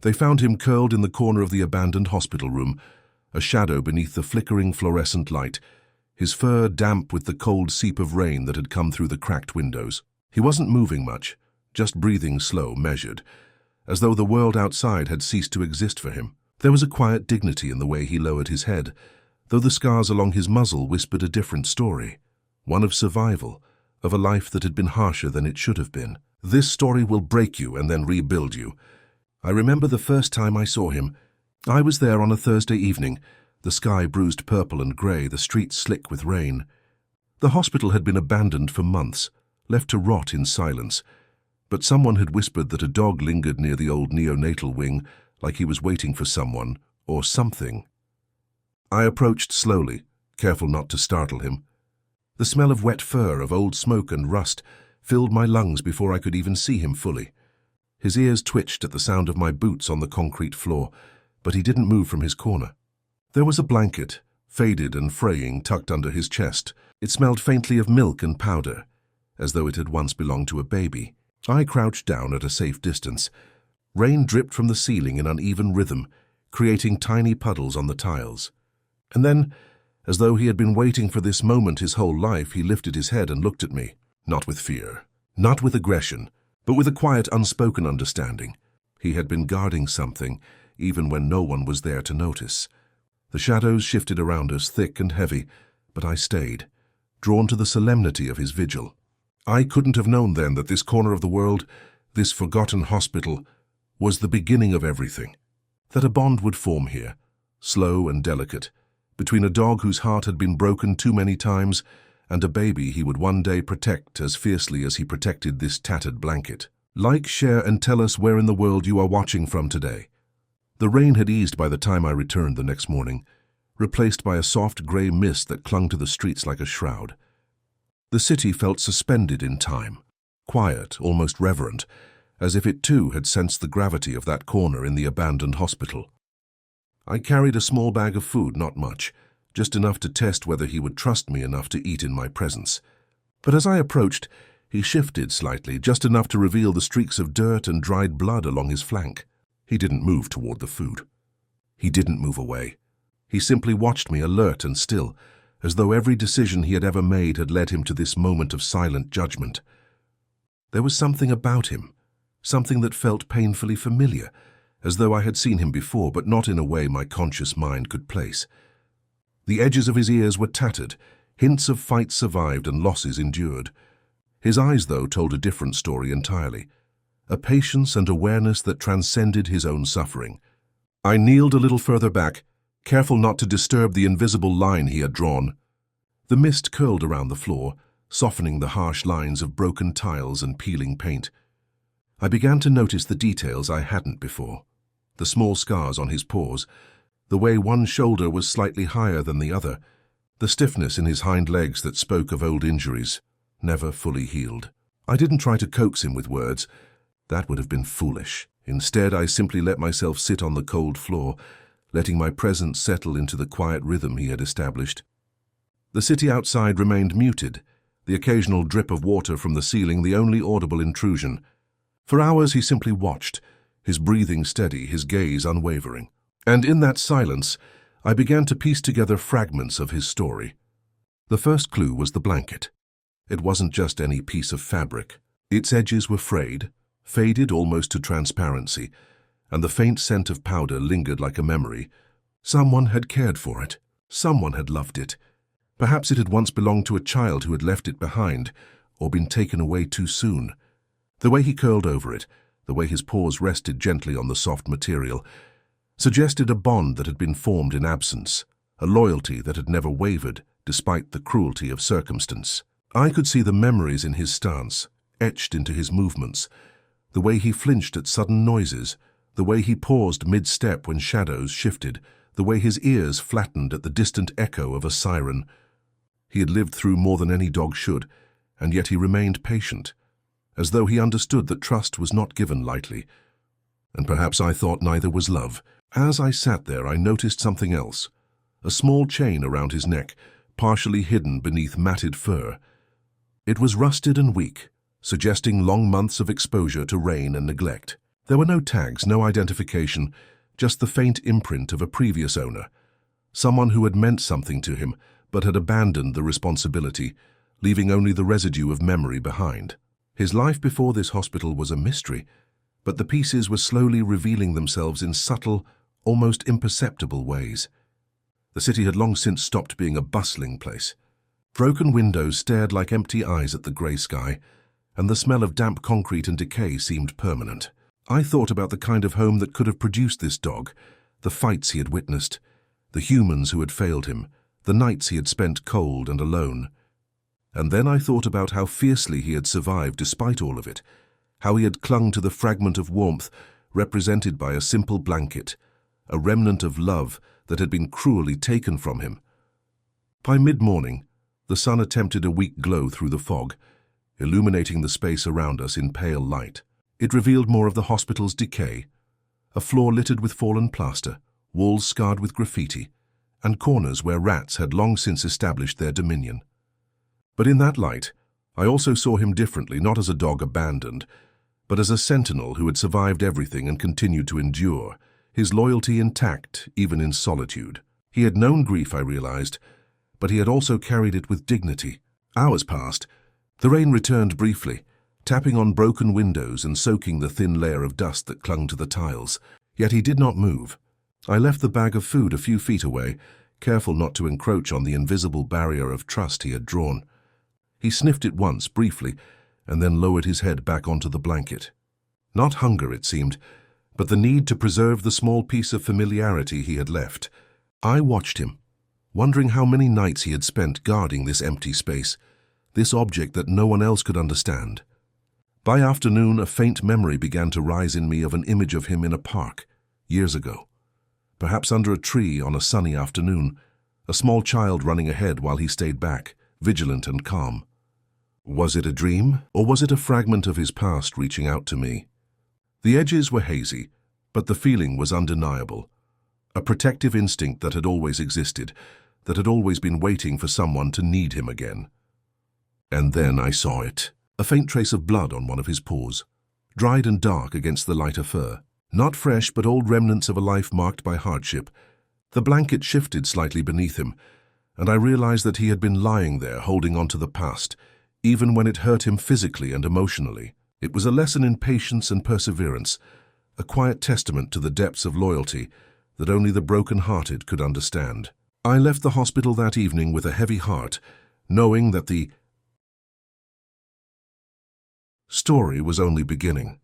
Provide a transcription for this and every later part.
They found him curled in the corner of the abandoned hospital room, a shadow beneath the flickering fluorescent light, his fur damp with the cold seep of rain that had come through the cracked windows. He wasn't moving much, just breathing slow, measured, as though the world outside had ceased to exist for him. There was a quiet dignity in the way he lowered his head, though the scars along his muzzle whispered a different story, one of survival, of a life that had been harsher than it should have been. This story will break you and then rebuild you. I remember the first time I saw him. I was there on a Thursday evening, the sky bruised purple and grey, the streets slick with rain. The hospital had been abandoned for months, left to rot in silence, but someone had whispered that a dog lingered near the old neonatal wing, like he was waiting for someone, or something. I approached slowly, careful not to startle him. The smell of wet fur, of old smoke and rust, filled my lungs before I could even see him fully. His ears twitched at the sound of my boots on the concrete floor, but he didn't move from his corner. There was a blanket, faded and fraying, tucked under his chest. It smelled faintly of milk and powder, as though it had once belonged to a baby. I crouched down at a safe distance. Rain dripped from the ceiling in uneven rhythm, creating tiny puddles on the tiles. And then, as though he had been waiting for this moment his whole life, he lifted his head and looked at me, not with fear, not with aggression, but with a quiet, unspoken understanding. He had been guarding something, even when no one was there to notice. The shadows shifted around us, thick and heavy, but I stayed, drawn to the solemnity of his vigil. I couldn't have known then that this corner of the world, this forgotten hospital, was the beginning of everything. That a bond would form here, slow and delicate, between a dog whose heart had been broken too many times and a baby he would one day protect as fiercely as he protected this tattered blanket. Like, share, and tell us where in the world you are watching from today. The rain had eased by the time I returned the next morning, replaced by a soft grey mist that clung to the streets like a shroud. The city felt suspended in time, quiet, almost reverent, as if it too had sensed the gravity of that corner in the abandoned hospital. I carried a small bag of food, not much, just enough to test whether he would trust me enough to eat in my presence. But as I approached, he shifted slightly, just enough to reveal the streaks of dirt and dried blood along his flank. He didn't move toward the food. He didn't move away. He simply watched me, alert and still, as though every decision he had ever made had led him to this moment of silent judgment. There was something about him, something that felt painfully familiar, as though I had seen him before, but not in a way my conscious mind could place. The edges of his ears were tattered, hints of fights survived and losses endured. His eyes, though, told a different story entirely, a patience and awareness that transcended his own suffering. I kneeled a little further back, careful not to disturb the invisible line he had drawn. The mist curled around the floor, softening the harsh lines of broken tiles and peeling paint. I began to notice the details I hadn't before. The small scars on his paws, the way one shoulder was slightly higher than the other, the stiffness in his hind legs that spoke of old injuries, never fully healed. I didn't try to coax him with words. That would have been foolish. Instead, I simply let myself sit on the cold floor, letting my presence settle into the quiet rhythm he had established. The city outside remained muted, the occasional drip of water from the ceiling the only audible intrusion. For hours he simply watched, his breathing steady, his gaze unwavering. And in that silence, I began to piece together fragments of his story. The first clue was the blanket. It wasn't just any piece of fabric. Its edges were frayed, faded almost to transparency, and the faint scent of powder lingered like a memory. Someone had cared for it. Someone had loved it. Perhaps it had once belonged to a child who had left it behind, or been taken away too soon. The way he curled over it, the way his paws rested gently on the soft material, suggested a bond that had been formed in absence, a loyalty that had never wavered despite the cruelty of circumstance. I could see the memories in his stance, etched into his movements, the way he flinched at sudden noises, the way he paused mid-step when shadows shifted, the way his ears flattened at the distant echo of a siren. He had lived through more than any dog should, and yet he remained patient, as though he understood that trust was not given lightly. And perhaps I thought neither was love. As I sat there, I noticed something else, a small chain around his neck, partially hidden beneath matted fur. It was rusted and weak, suggesting long months of exposure to rain and neglect. There were no tags, no identification, just the faint imprint of a previous owner, someone who had meant something to him but had abandoned the responsibility, leaving only the residue of memory behind. His life before this hospital was a mystery, but the pieces were slowly revealing themselves in subtle, almost imperceptible ways. The city had long since stopped being a bustling place. Broken windows stared like empty eyes at the grey sky, and the smell of damp concrete and decay seemed permanent. I thought about the kind of home that could have produced this dog, the fights he had witnessed, the humans who had failed him, the nights he had spent cold and alone. And then I thought about how fiercely he had survived despite all of it, how he had clung to the fragment of warmth represented by a simple blanket, a remnant of love that had been cruelly taken from him. By mid-morning, the sun attempted a weak glow through the fog, illuminating the space around us in pale light. It revealed more of the hospital's decay, a floor littered with fallen plaster, walls scarred with graffiti, and corners where rats had long since established their dominion. But in that light, I also saw him differently, not as a dog abandoned, but as a sentinel who had survived everything and continued to endure, his loyalty intact even in solitude. He had known grief, I realized, but he had also carried it with dignity. Hours passed. The rain returned briefly, tapping on broken windows and soaking the thin layer of dust that clung to the tiles. Yet he did not move. I left the bag of food a few feet away, careful not to encroach on the invisible barrier of trust he had drawn. He sniffed it once, briefly, and then lowered his head back onto the blanket. Not hunger, it seemed, but the need to preserve the small piece of familiarity he had left. I watched him, wondering how many nights he had spent guarding this empty space, this object that no one else could understand. By afternoon, a faint memory began to rise in me of an image of him in a park, years ago. Perhaps under a tree on a sunny afternoon, a small child running ahead while he stayed back, vigilant and calm. Was it a dream, or was it a fragment of his past reaching out to me? The edges were hazy, but the feeling was undeniable. A protective instinct that had always existed, that had always been waiting for someone to need him again. And then I saw it. A faint trace of blood on one of his paws, dried and dark against the lighter fur. Not fresh, but old remnants of a life marked by hardship. The blanket shifted slightly beneath him, and I realized that he had been lying there holding on to the past, even when it hurt him physically and emotionally. It was a lesson in patience and perseverance, a quiet testament to the depths of loyalty that only the broken-hearted could understand. I left the hospital that evening with a heavy heart, knowing that the story was only beginning.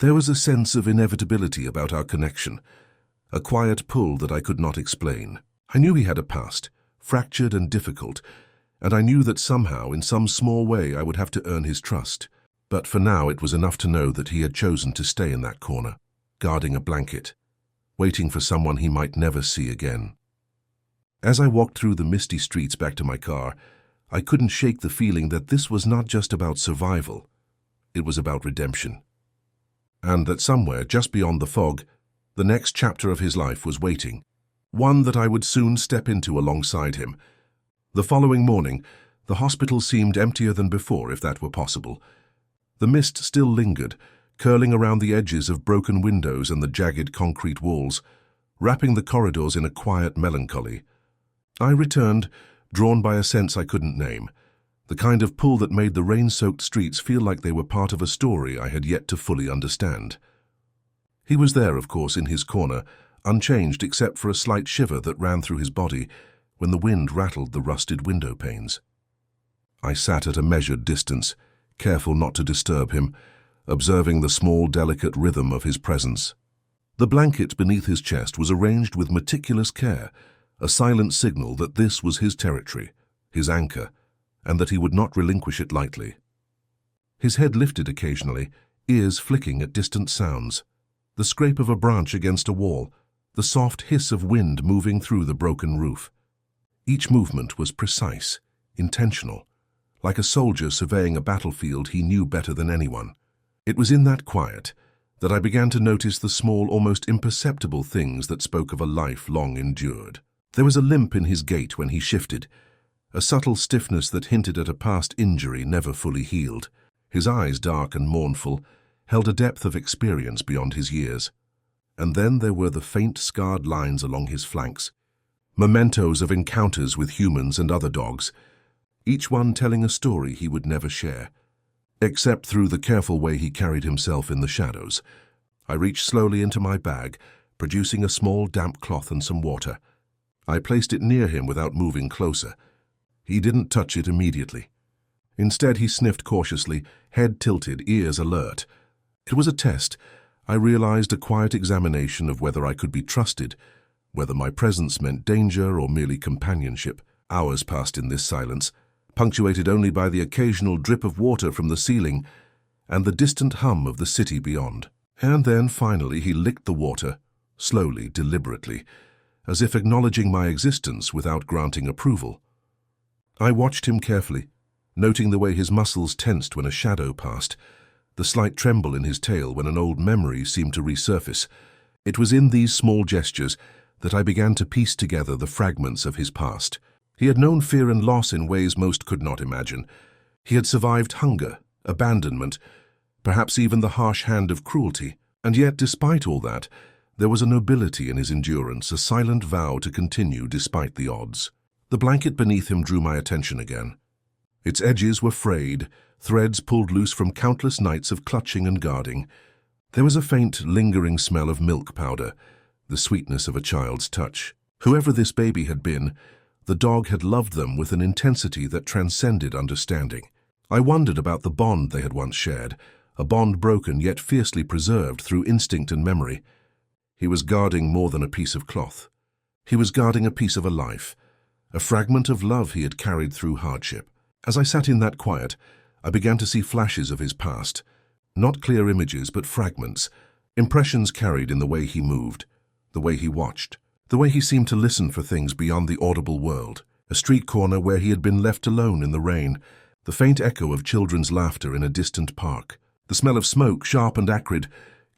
There was a sense of inevitability about our connection, a quiet pull that I could not explain. I knew he had a past, fractured and difficult, and I knew that somehow, in some small way, I would have to earn his trust. But for now, it was enough to know that he had chosen to stay in that corner, guarding a blanket, waiting for someone he might never see again. As I walked through the misty streets back to my car, I couldn't shake the feeling that this was not just about survival. It was about redemption. And that somewhere, just beyond the fog, the next chapter of his life was waiting, one that I would soon step into alongside him. The following morning, the hospital seemed emptier than before, if that were possible. The mist still lingered, curling around the edges of broken windows and the jagged concrete walls, wrapping the corridors in a quiet melancholy. I returned, drawn by a sense I couldn't name, the kind of pull that made the rain-soaked streets feel like they were part of a story I had yet to fully understand. He was there, of course, in his corner, unchanged except for a slight shiver that ran through his body when the wind rattled the rusted window panes. I sat at a measured distance, careful not to disturb him, observing the small, delicate rhythm of his presence. The blanket beneath his chest was arranged with meticulous care, a silent signal that this was his territory, his anchor, and that he would not relinquish it lightly. His head lifted occasionally, ears flicking at distant sounds, the scrape of a branch against a wall, the soft hiss of wind moving through the broken roof. Each movement was precise, intentional, like a soldier surveying a battlefield he knew better than anyone. It was in that quiet that I began to notice the small, almost imperceptible things that spoke of a life long endured. There was a limp in his gait when he shifted, a subtle stiffness that hinted at a past injury never fully healed. His eyes dark and mournful, held a depth of experience beyond his years. And then there were the faint, scarred lines along his flanks, mementos of encounters with humans and other dogs, each one telling a story he would never share, except through the careful way he carried himself in the shadows. I reached slowly into my bag, producing a small damp cloth and some water. I placed it near him without moving closer. He didn't touch it immediately. Instead, he sniffed cautiously, head tilted, ears alert. It was a test. I realized a quiet examination of whether I could be trusted, whether my presence meant danger or merely companionship. Hours passed in this silence, punctuated only by the occasional drip of water from the ceiling and the distant hum of the city beyond. And then, finally, he licked the water, slowly, deliberately, as if acknowledging my existence without granting approval. I watched him carefully, noting the way his muscles tensed when a shadow passed, the slight tremble in his tail when an old memory seemed to resurface. It was in these small gestures that I began to piece together the fragments of his past. He had known fear and loss in ways most could not imagine. He had survived hunger, abandonment, perhaps even the harsh hand of cruelty. And yet, despite all that, there was a nobility in his endurance, a silent vow to continue despite the odds. The blanket beneath him drew my attention again. Its edges were frayed, threads pulled loose from countless nights of clutching and guarding. There was a faint, lingering smell of milk powder, the sweetness of a child's touch. Whoever this baby had been, the dog had loved them with an intensity that transcended understanding. I wondered about the bond they had once shared, a bond broken yet fiercely preserved through instinct and memory. He was guarding more than a piece of cloth. He was guarding a piece of a life, a fragment of love he had carried through hardship. As I sat in that quiet, I began to see flashes of his past, not clear images but fragments, impressions carried in the way he moved, the way he watched, the way he seemed to listen for things beyond the audible world. A street corner where he had been left alone in the rain, the faint echo of children's laughter in a distant park, the smell of smoke, sharp and acrid,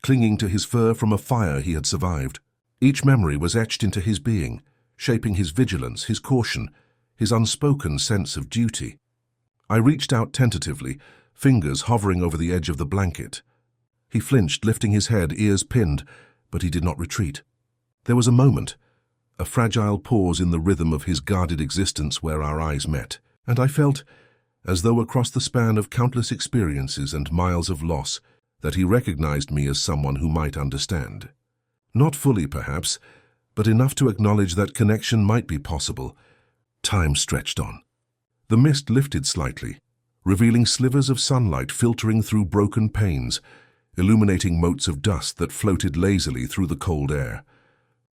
clinging to his fur from a fire he had survived. Each memory was etched into his being, shaping his vigilance, his caution, his unspoken sense of duty. I reached out tentatively, fingers hovering over the edge of the blanket. He flinched, lifting his head, ears pinned, but he did not retreat. There was a moment, a fragile pause in the rhythm of his guarded existence where our eyes met, and I felt, as though across the span of countless experiences and miles of loss, that he recognized me as someone who might understand. Not fully, perhaps, but enough to acknowledge that connection might be possible. Time stretched on. The mist lifted slightly, revealing slivers of sunlight filtering through broken panes, illuminating motes of dust that floated lazily through the cold air.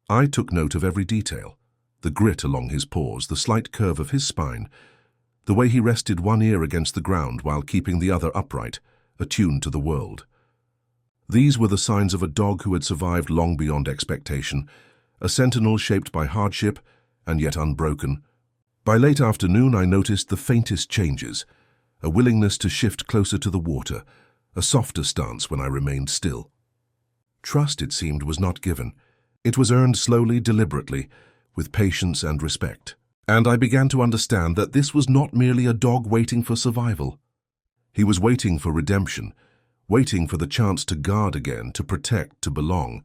I took note of every detail, the grit along his paws, the slight curve of his spine, the way he rested one ear against the ground while keeping the other upright, attuned to the world. These were the signs of a dog who had survived long beyond expectation, a sentinel shaped by hardship and yet unbroken. By late afternoon, I noticed the faintest changes, a willingness to shift closer to the water, a softer stance when I remained still. Trust, it seemed, was not given. It was earned slowly, deliberately, with patience and respect. And I began to understand that this was not merely a dog waiting for survival. He was waiting for redemption, waiting for the chance to guard again, to protect, to belong.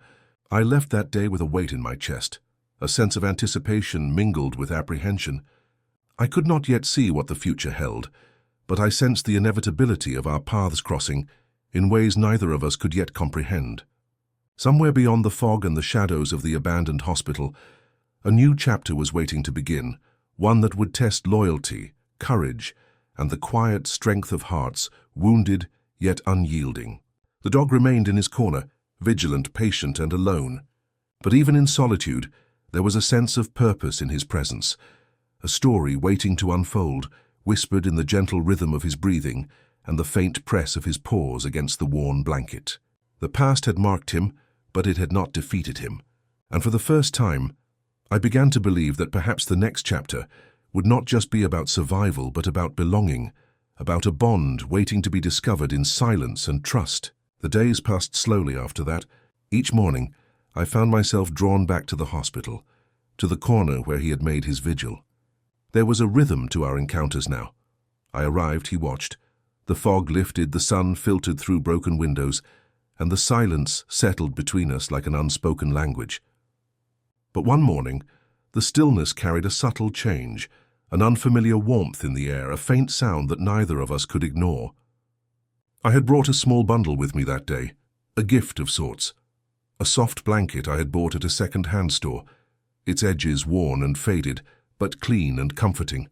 I left that day with a weight in my chest, a sense of anticipation mingled with apprehension. I could not yet see what the future held, but I sensed the inevitability of our paths crossing in ways neither of us could yet comprehend. Somewhere beyond the fog and the shadows of the abandoned hospital, a new chapter was waiting to begin, one that would test loyalty, courage, and the quiet strength of hearts, wounded yet unyielding. The dog remained in his corner, vigilant, patient, and alone. But even in solitude, there was a sense of purpose in his presence, a story waiting to unfold, whispered in the gentle rhythm of his breathing and the faint press of his paws against the worn blanket. The past had marked him, but it had not defeated him. And for the first time, I began to believe that perhaps the next chapter would not just be about survival, but about belonging, about a bond waiting to be discovered in silence and trust. The days passed slowly after that. Each morning, I found myself drawn back to the hospital, to the corner where he had made his vigil. There was a rhythm to our encounters now. I arrived, he watched. The fog lifted, the sun filtered through broken windows, and the silence settled between us like an unspoken language. But one morning, the stillness carried a subtle change, an unfamiliar warmth in the air, a faint sound that neither of us could ignore. I had brought a small bundle with me that day, a gift of sorts. A soft blanket I had bought at a second-hand store, its edges worn and faded, but clean and comforting.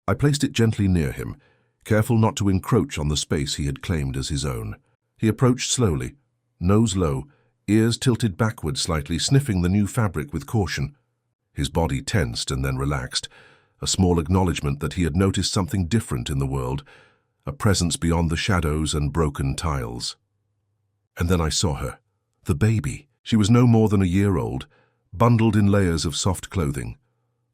I placed it gently near him, careful not to encroach on the space he had claimed as his own. He approached slowly, nose low, ears tilted backward slightly, sniffing the new fabric with caution. His body tensed and then relaxed, a small acknowledgement that he had noticed something different in the world, a presence beyond the shadows and broken tiles. And then I saw her, the baby. She was no more than a year old, bundled in layers of soft clothing,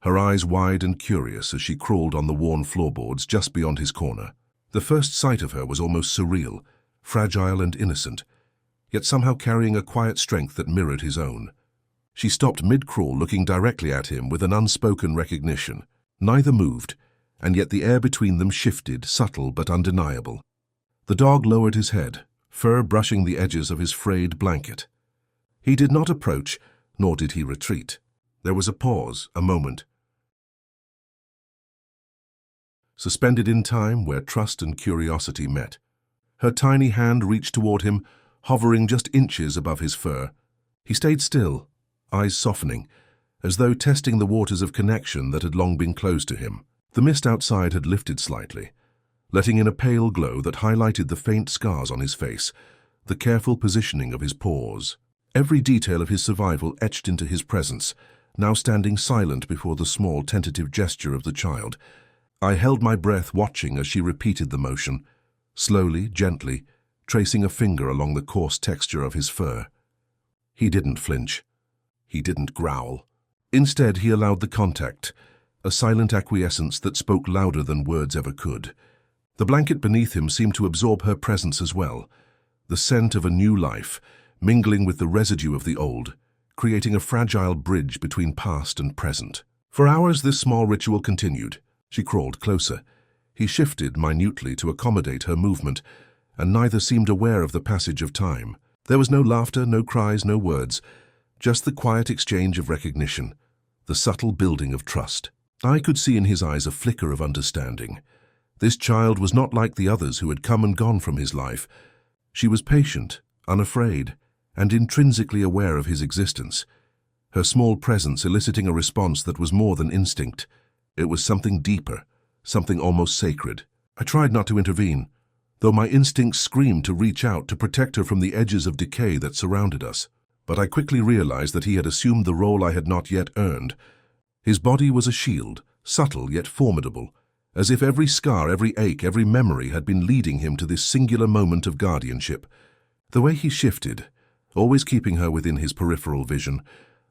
her eyes wide and curious as she crawled on the worn floorboards just beyond his corner. The first sight of her was almost surreal, fragile and innocent, yet somehow carrying a quiet strength that mirrored his own. She stopped mid-crawl, looking directly at him with an unspoken recognition. Neither moved, and yet the air between them shifted, subtle but undeniable. The dog lowered his head, fur brushing the edges of his frayed blanket. He did not approach, nor did he retreat. There was a pause, a moment, suspended in time where trust and curiosity met. Her tiny hand reached toward him, hovering just inches above his fur. He stayed still, eyes softening, as though testing the waters of connection that had long been closed to him. The mist outside had lifted slightly, letting in a pale glow that highlighted the faint scars on his face, the careful positioning of his paws. Every detail of his survival etched into his presence, now standing silent before the small, tentative gesture of the child. I held my breath, watching as she repeated the motion, slowly, gently, tracing a finger along the coarse texture of his fur. He didn't flinch. He didn't growl. Instead, he allowed the contact, a silent acquiescence that spoke louder than words ever could. The blanket beneath him seemed to absorb her presence as well, the scent of a new life, mingling with the residue of the old, creating a fragile bridge between past and present. For hours, this small ritual continued. She crawled closer. He shifted minutely to accommodate her movement, and neither seemed aware of the passage of time. There was no laughter, no cries, no words, just the quiet exchange of recognition, the subtle building of trust. I could see in his eyes a flicker of understanding. This child was not like the others who had come and gone from his life. She was patient, unafraid, and intrinsically aware of his existence, her small presence eliciting a response that was more than instinct. It was something deeper, something almost sacred. I tried not to intervene, though my instincts screamed to reach out to protect her from the edges of decay that surrounded us. But I quickly realized that he had assumed the role I had not yet earned. His body was a shield, subtle yet formidable, as if every scar, every ache, every memory had been leading him to this singular moment of guardianship. The way he shifted, always keeping her within his peripheral vision,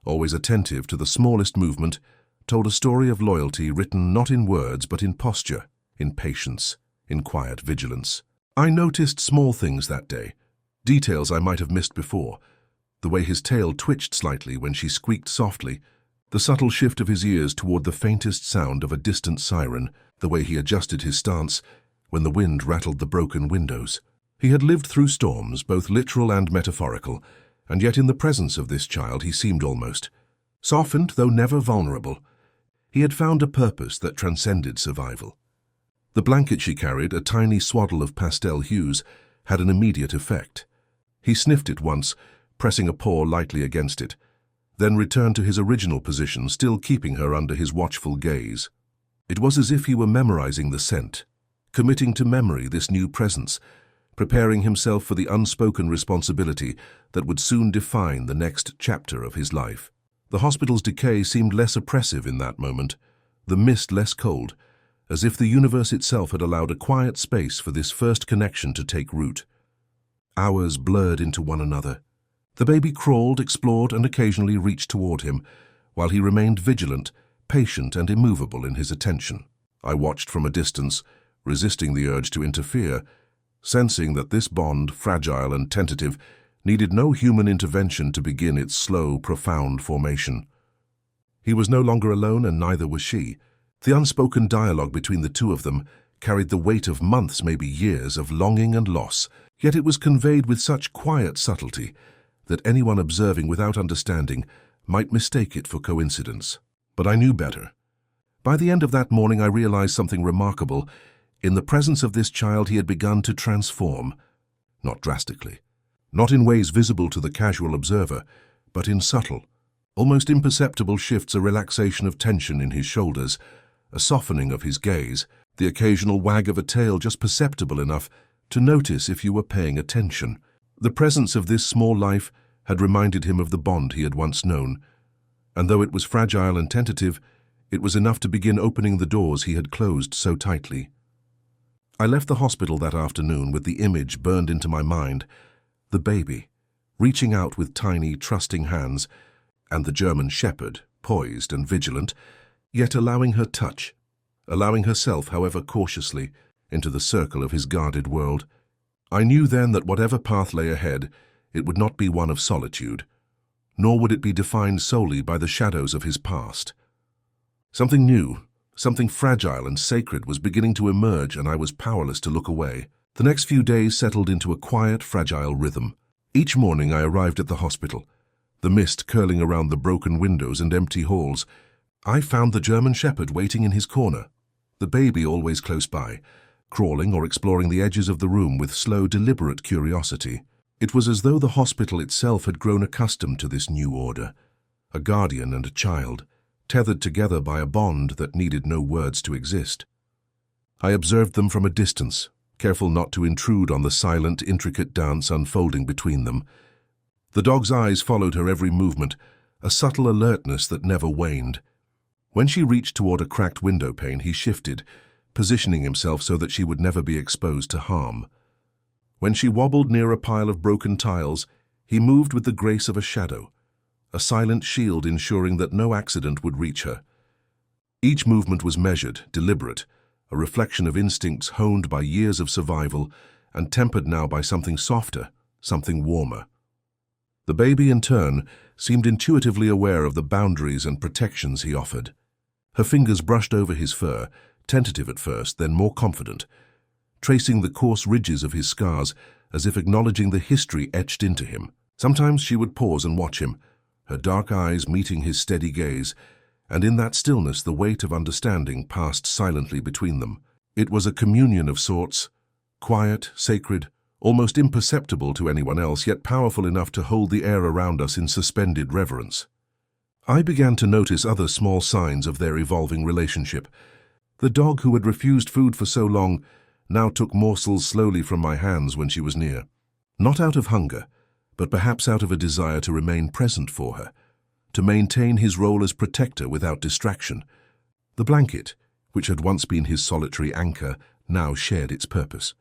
always attentive to the smallest movement, told a story of loyalty written not in words but in posture, in patience, in quiet vigilance. I noticed small things that day, details I might have missed before. The way his tail twitched slightly when she squeaked softly, the subtle shift of his ears toward the faintest sound of a distant siren, the way he adjusted his stance when the wind rattled the broken windows. He had lived through storms, both literal and metaphorical, and yet in the presence of this child he seemed almost softened, though never vulnerable. He had found a purpose that transcended survival. The blanket she carried, a tiny swaddle of pastel hues, had an immediate effect. He sniffed it once, pressing a paw lightly against it, then returned to his original position, still keeping her under his watchful gaze. It was as if he were memorizing the scent, committing to memory this new presence, preparing himself for the unspoken responsibility that would soon define the next chapter of his life. The hospital's decay seemed less oppressive in that moment, the mist less cold, as if the universe itself had allowed a quiet space for this first connection to take root. Hours blurred into one another. The baby crawled, explored, and occasionally reached toward him, while he remained vigilant, patient, and immovable in his attention. I watched from a distance, resisting the urge to interfere, sensing that this bond, fragile and tentative, needed no human intervention to begin its slow, profound formation. He was no longer alone, and neither was she. The unspoken dialogue between the two of them carried the weight of months, maybe years, of longing and loss, Yet it was conveyed with such quiet subtlety that anyone observing without understanding might mistake it for coincidence. But I knew better. By the end of that morning, I realized something remarkable. In the presence of this child, he had begun to transform. Not drastically, not in ways visible to the casual observer, but in subtle, almost imperceptible shifts, a relaxation of tension in his shoulders, a softening of his gaze, the occasional wag of a tail just perceptible enough to notice if you were paying attention. The presence of this small life had reminded him of the bond he had once known, and though it was fragile and tentative, it was enough to begin opening the doors he had closed so tightly. I left the hospital that afternoon with the image burned into my mind, the baby, reaching out with tiny, trusting hands, and the German shepherd, poised and vigilant, yet allowing her touch, allowing herself, however cautiously, into the circle of his guarded world. I knew then that whatever path lay ahead, it would not be one of solitude, nor would it be defined solely by the shadows of his past. Something new, something fragile and sacred was beginning to emerge, and I was powerless to look away. The next few days settled into a quiet, fragile rhythm. Each morning I arrived at the hospital, the mist curling around the broken windows and empty halls. I found the German shepherd waiting in his corner, the baby always close by, crawling or exploring the edges of the room with slow, deliberate curiosity. It was as though the hospital itself had grown accustomed to this new order, a guardian and a child, tethered together by a bond that needed no words to exist. I observed them from a distance, careful not to intrude on the silent, intricate dance unfolding between them. The dog's eyes followed her every movement, a subtle alertness that never waned. When she reached toward a cracked window pane, he shifted, positioning himself so that she would never be exposed to harm. When she wobbled near a pile of broken tiles, he moved with the grace of a shadow, a silent shield ensuring that no accident would reach her. Each movement was measured, deliberate, a reflection of instincts honed by years of survival and tempered now by something softer, something warmer. The baby, in turn, seemed intuitively aware of the boundaries and protections he offered. Her fingers brushed over his fur, tentative at first, then more confident, tracing the coarse ridges of his scars as if acknowledging the history etched into him. Sometimes she would pause and watch him, her dark eyes meeting his steady gaze, and in that stillness the weight of understanding passed silently between them. It was a communion of sorts, quiet, sacred, almost imperceptible to anyone else, yet powerful enough to hold the air around us in suspended reverence. I began to notice other small signs of their evolving relationship. The dog who had refused food for so long now took morsels slowly from my hands when she was near, not out of hunger, but perhaps out of a desire to remain present for her, to maintain his role as protector without distraction. The blanket, which had once been his solitary anchor, now shared its purpose.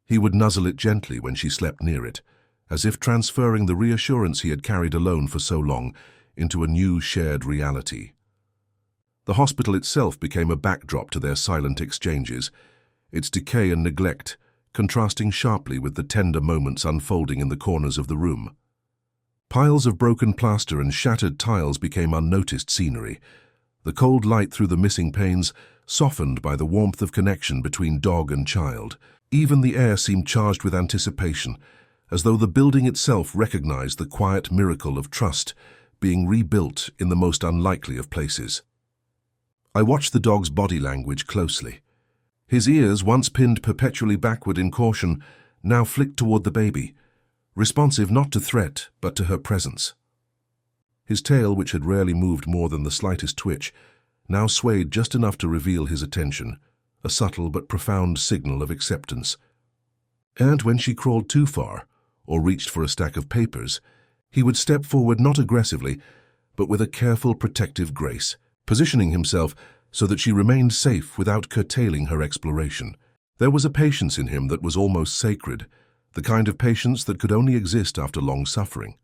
He would nuzzle it gently when she slept near it, as if transferring the reassurance he had carried alone for so long into a new shared reality. The hospital itself became a backdrop to their silent exchanges, its decay and neglect contrasting sharply with the tender moments unfolding in the corners of the room. Piles of broken plaster and shattered tiles became unnoticed scenery, the cold light through the missing panes softened by the warmth of connection between dog and child. Even the air seemed charged with anticipation, as though the building itself recognized the quiet miracle of trust being rebuilt in the most unlikely of places. I watched the dog's body language closely. His ears, once pinned perpetually backward in caution, now flicked toward the baby, responsive not to threat but to her presence. His tail, which had rarely moved more than the slightest twitch, now swayed just enough to reveal his attention, a subtle but profound signal of acceptance. And when she crawled too far, or reached for a stack of papers, he would step forward not aggressively, but with a careful protective grace, positioning himself so that she remained safe without curtailing her exploration. There was a patience in him that was almost sacred, the kind of patience that could only exist after long suffering.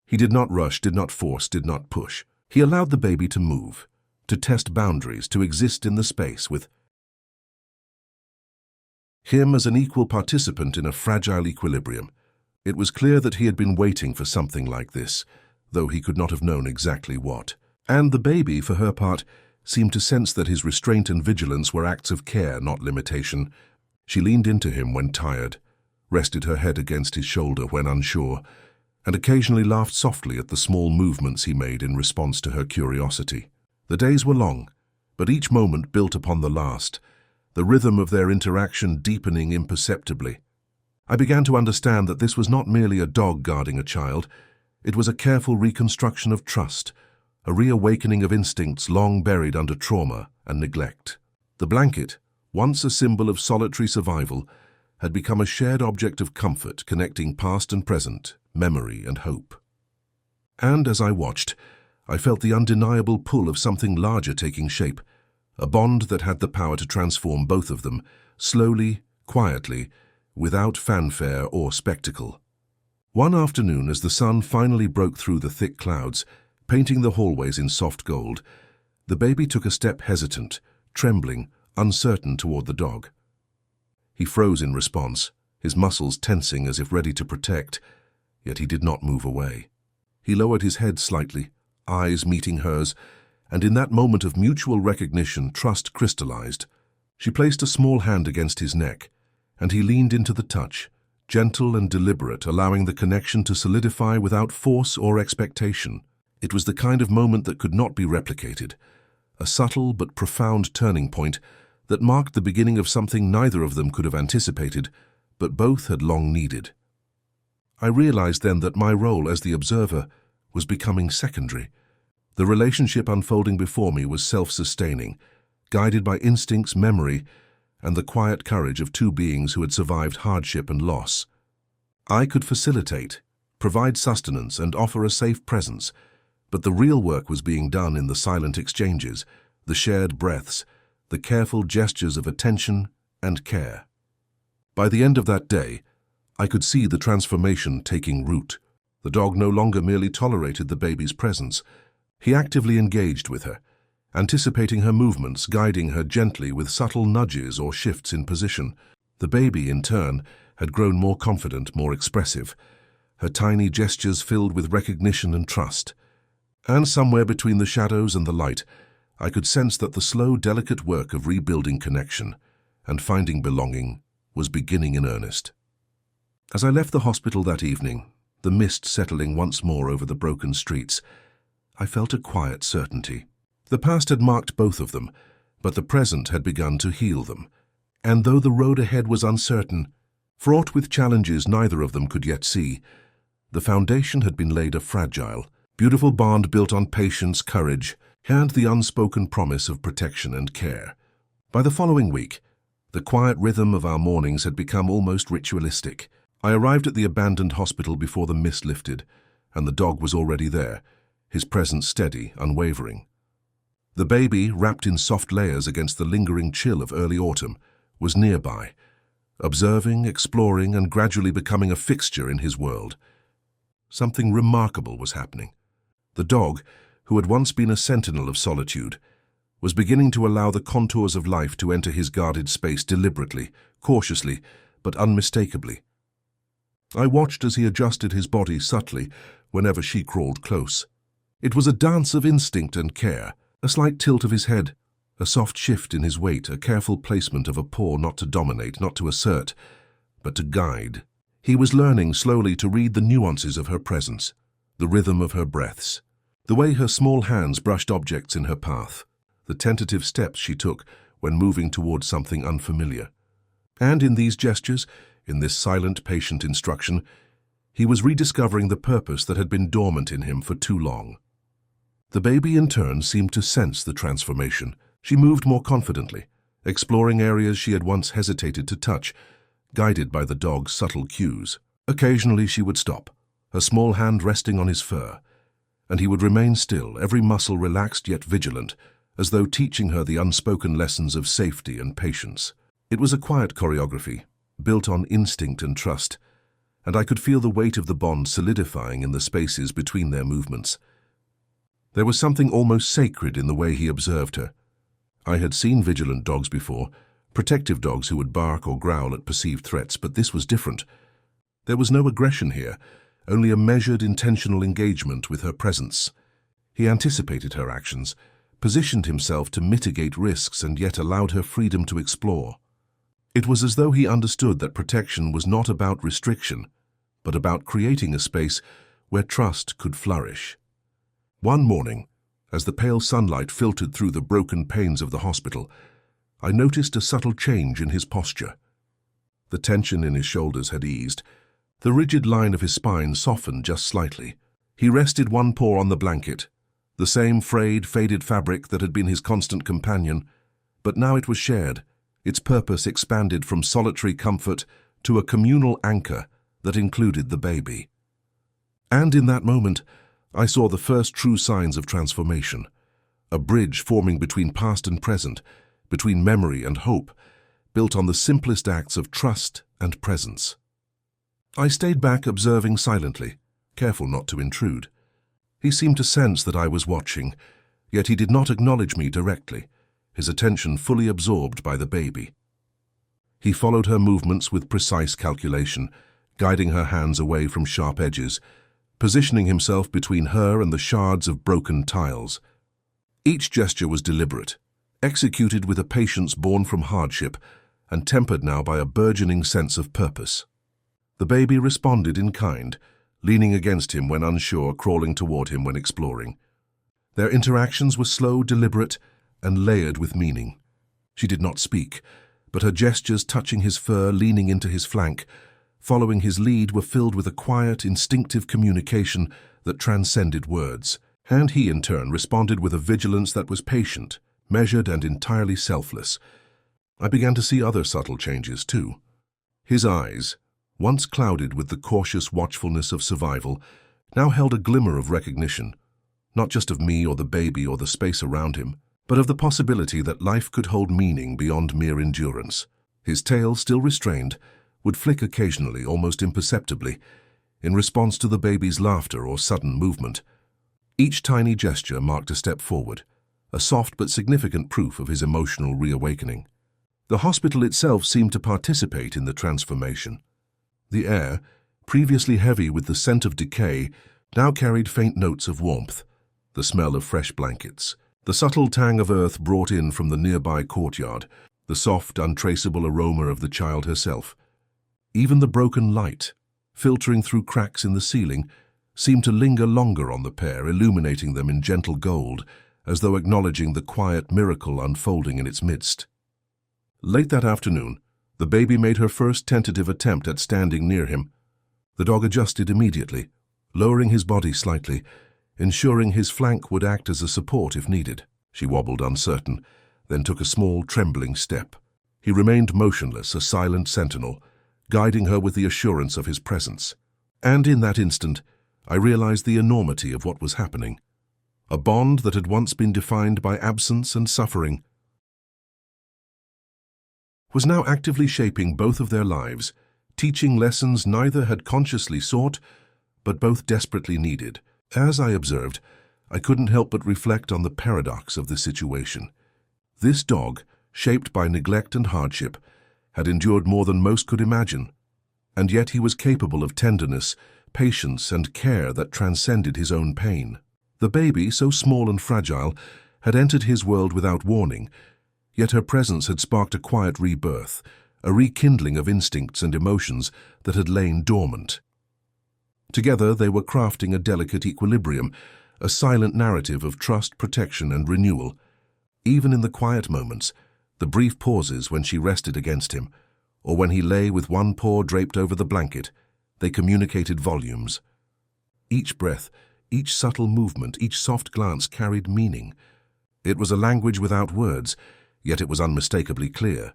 He did not rush, did not force, did not push. He allowed the baby to move, to test boundaries, to exist in the space with him as an equal participant in a fragile equilibrium. It was clear that he had been waiting for something like this, though he could not have known exactly what. And the baby, for her part, seemed to sense that his restraint and vigilance were acts of care, not limitation. She leaned into him when tired, rested her head against his shoulder when unsure, and occasionally laughed softly at the small movements he made in response to her curiosity. The days were long, but each moment built upon the last, the rhythm of their interaction deepening imperceptibly. I began to understand that this was not merely a dog guarding a child, it was a careful reconstruction of trust, a reawakening of instincts long buried under trauma and neglect. The blanket, once a symbol of solitary survival, had become a shared object of comfort connecting past and present, memory and hope. And as I watched, I felt the undeniable pull of something larger taking shape, a bond that had the power to transform both of them, slowly, quietly, without fanfare or spectacle. One afternoon, as the sun finally broke through the thick clouds, painting the hallways in soft gold, the baby took a step hesitant, trembling, uncertain toward the dog. He froze in response, his muscles tensing as if ready to protect, yet he did not move away. He lowered his head slightly, eyes meeting hers, and in that moment of mutual recognition, trust crystallized. She placed a small hand against his neck, and he leaned into the touch, gentle and deliberate, allowing the connection to solidify without force or expectation. It was the kind of moment that could not be replicated, a subtle but profound turning point that marked the beginning of something neither of them could have anticipated, but both had long needed. I realized then that my role as the observer was becoming secondary. The relationship unfolding before me was self-sustaining, guided by instincts, memory, and the quiet courage of two beings who had survived hardship and loss. I could facilitate, provide sustenance, and offer a safe presence, but the real work was being done in the silent exchanges, the shared breaths, the careful gestures of attention and care. By the end of that day, I could see the transformation taking root. The dog no longer merely tolerated the baby's presence. He actively engaged with her, anticipating her movements, guiding her gently with subtle nudges or shifts in position. The baby, in turn, had grown more confident, more expressive, her tiny gestures filled with recognition and trust. And somewhere between the shadows and the light, I could sense that the slow, delicate work of rebuilding connection and finding belonging was beginning in earnest. As I left the hospital that evening, the mist settling once more over the broken streets, I felt a quiet certainty. The past had marked both of them, but the present had begun to heal them. And though the road ahead was uncertain, fraught with challenges neither of them could yet see, the foundation had been laid, a fragile, beautiful bond built on patience, courage, and the unspoken promise of protection and care. By the following week, the quiet rhythm of our mornings had become almost ritualistic. I arrived at the abandoned hospital before the mist lifted, and the dog was already there, his presence steady, unwavering. The baby, wrapped in soft layers against the lingering chill of early autumn, was nearby, observing, exploring, and gradually becoming a fixture in his world. Something remarkable was happening. The dog, who had once been a sentinel of solitude, was beginning to allow the contours of life to enter his guarded space deliberately, cautiously, but unmistakably. I watched as he adjusted his body subtly whenever she crawled close. It was a dance of instinct and care, a slight tilt of his head, a soft shift in his weight, a careful placement of a paw not to dominate, not to assert, but to guide. He was learning slowly to read the nuances of her presence, the rhythm of her breaths, the way her small hands brushed objects in her path, the tentative steps she took when moving towards something unfamiliar. And in these gestures, in this silent, patient instruction, he was rediscovering the purpose that had been dormant in him for too long. The baby, in turn, seemed to sense the transformation. She moved more confidently, exploring areas she had once hesitated to touch, guided by the dog's subtle cues. Occasionally she would stop, her small hand resting on his fur, and he would remain still, every muscle relaxed yet vigilant, as though teaching her the unspoken lessons of safety and patience. It was a quiet choreography, built on instinct and trust, and I could feel the weight of the bond solidifying in the spaces between their movements. There was something almost sacred in the way he observed her. I had seen vigilant dogs before, protective dogs who would bark or growl at perceived threats, but this was different. There was no aggression here, only a measured, intentional engagement with her presence. He anticipated her actions, positioned himself to mitigate risks, and yet allowed her freedom to explore. It was as though he understood that protection was not about restriction, but about creating a space where trust could flourish. One morning, as the pale sunlight filtered through the broken panes of the hospital, I noticed a subtle change in his posture. The tension in his shoulders had eased. The rigid line of his spine softened just slightly. He rested one paw on the blanket, the same frayed, faded fabric that had been his constant companion, but now it was shared, its purpose expanded from solitary comfort to a communal anchor that included the baby. And in that moment, I saw the first true signs of transformation, a bridge forming between past and present, between memory and hope, built on the simplest acts of trust and presence. I stayed back observing silently, careful not to intrude. He seemed to sense that I was watching, yet he did not acknowledge me directly, his attention fully absorbed by the baby. He followed her movements with precise calculation, guiding her hands away from sharp edges, positioning himself between her and the shards of broken tiles. Each gesture was deliberate, executed with a patience born from hardship and tempered now by a burgeoning sense of purpose. The baby responded in kind, leaning against him when unsure, crawling toward him when exploring. Their interactions were slow, deliberate, and layered with meaning. She did not speak, but her gestures touching his fur, leaning into his flank, following his lead, were filled with a quiet, instinctive communication that transcended words. And he, in turn, responded with a vigilance that was patient, measured, and entirely selfless. I began to see other subtle changes, too. His eyes, once clouded with the cautious watchfulness of survival, now held a glimmer of recognition, not just of me or the baby or the space around him, but of the possibility that life could hold meaning beyond mere endurance. His tail, still restrained, would flick occasionally, almost imperceptibly, in response to the baby's laughter or sudden movement. Each tiny gesture marked a step forward, a soft but significant proof of his emotional reawakening. The hospital itself seemed to participate in the transformation. The air, previously heavy with the scent of decay, now carried faint notes of warmth, the smell of fresh blankets, the subtle tang of earth brought in from the nearby courtyard, the soft, untraceable aroma of the child herself. Even the broken light, filtering through cracks in the ceiling, seemed to linger longer on the pair, illuminating them in gentle gold, as though acknowledging the quiet miracle unfolding in its midst. Late that afternoon, the baby made her first tentative attempt at standing near him. The dog adjusted immediately, lowering his body slightly, ensuring his flank would act as a support if needed. She wobbled uncertain, then took a small, trembling step. He remained motionless, a silent sentinel, guiding her with the assurance of his presence. And in that instant, I realized the enormity of what was happening. A bond that had once been defined by absence and suffering was now actively shaping both of their lives, teaching lessons neither had consciously sought, but both desperately needed. As I observed, I couldn't help but reflect on the paradox of the situation. This dog, shaped by neglect and hardship, had endured more than most could imagine, and yet he was capable of tenderness, patience, and care that transcended his own pain. The baby, so small and fragile, had entered his world without warning, yet her presence had sparked a quiet rebirth, a rekindling of instincts and emotions that had lain dormant. Together they were crafting a delicate equilibrium, a silent narrative of trust, protection, and renewal. Even in the quiet moments, the brief pauses when she rested against him, or when he lay with one paw draped over the blanket, they communicated volumes. Each breath, each subtle movement, each soft glance carried meaning. It was a language without words, yet it was unmistakably clear.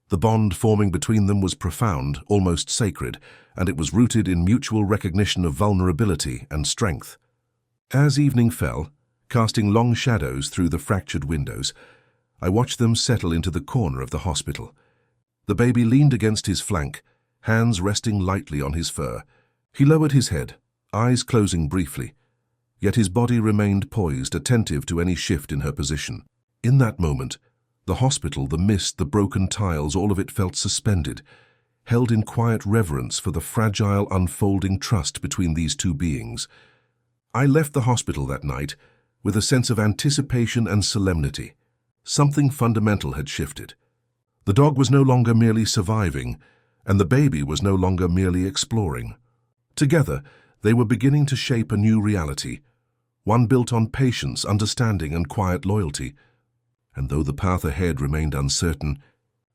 The bond forming between them was profound, almost sacred, and it was rooted in mutual recognition of vulnerability and strength. As evening fell, casting long shadows through the fractured windows, I watched them settle into the corner of the hospital. The baby leaned against his flank, hands resting lightly on his fur. He lowered his head, eyes closing briefly, yet his body remained poised, attentive to any shift in her position. In that moment, the hospital, the mist, the broken tiles, all of it felt suspended, held in quiet reverence for the fragile, unfolding trust between these two beings. I left the hospital that night with a sense of anticipation and solemnity. Something fundamental had shifted. The dog was no longer merely surviving, and the baby was no longer merely exploring. Together, they were beginning to shape a new reality, one built on patience, understanding, and quiet loyalty. And though the path ahead remained uncertain,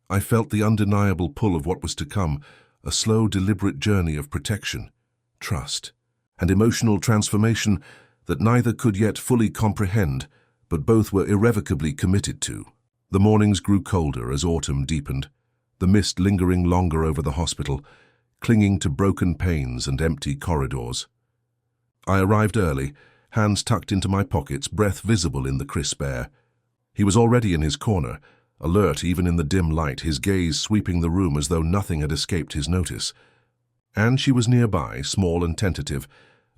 I felt the undeniable pull of what was to come, a slow, deliberate journey of protection, trust, and emotional transformation that neither could yet fully comprehend, but both were irrevocably committed to. The mornings grew colder as autumn deepened, the mist lingering longer over the hospital, clinging to broken panes and empty corridors. I arrived early, hands tucked into my pockets, breath visible in the crisp air. He was already in his corner, alert even in the dim light, his gaze sweeping the room as though nothing had escaped his notice. And she was nearby, small and tentative,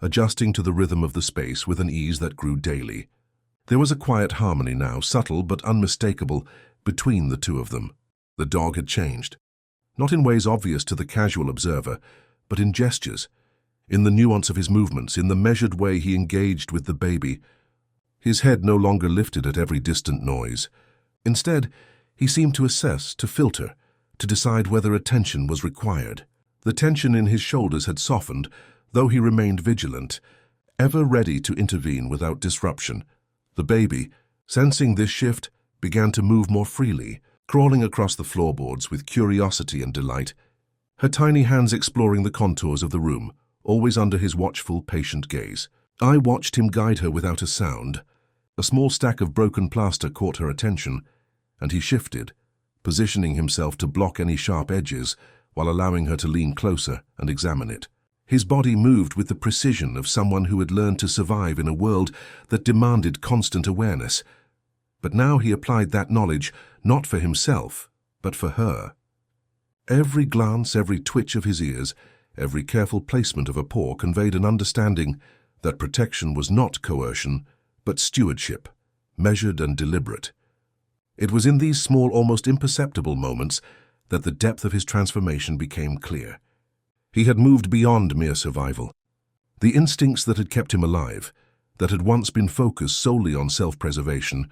adjusting to the rhythm of the space with an ease that grew daily. There was a quiet harmony now, subtle but unmistakable, between the two of them. The dog had changed. Not in ways obvious to the casual observer, but in gestures, in the nuance of his movements, in the measured way he engaged with the baby. His head no longer lifted at every distant noise. Instead, he seemed to assess, to filter, to decide whether attention was required. The tension in his shoulders had softened, though he remained vigilant, ever ready to intervene without disruption. The baby, sensing this shift, began to move more freely, crawling across the floorboards with curiosity and delight, her tiny hands exploring the contours of the room, always under his watchful, patient gaze. I watched him guide her without a sound. A small stack of broken plaster caught her attention, and he shifted, positioning himself to block any sharp edges while allowing her to lean closer and examine it. His body moved with the precision of someone who had learned to survive in a world that demanded constant awareness. But now he applied that knowledge not for himself, but for her. Every glance, every twitch of his ears, every careful placement of a paw conveyed an understanding that protection was not coercion, but stewardship, measured and deliberate. It was in these small, almost imperceptible moments that the depth of his transformation became clear. He had moved beyond mere survival. The instincts that had kept him alive, that had once been focused solely on self-preservation,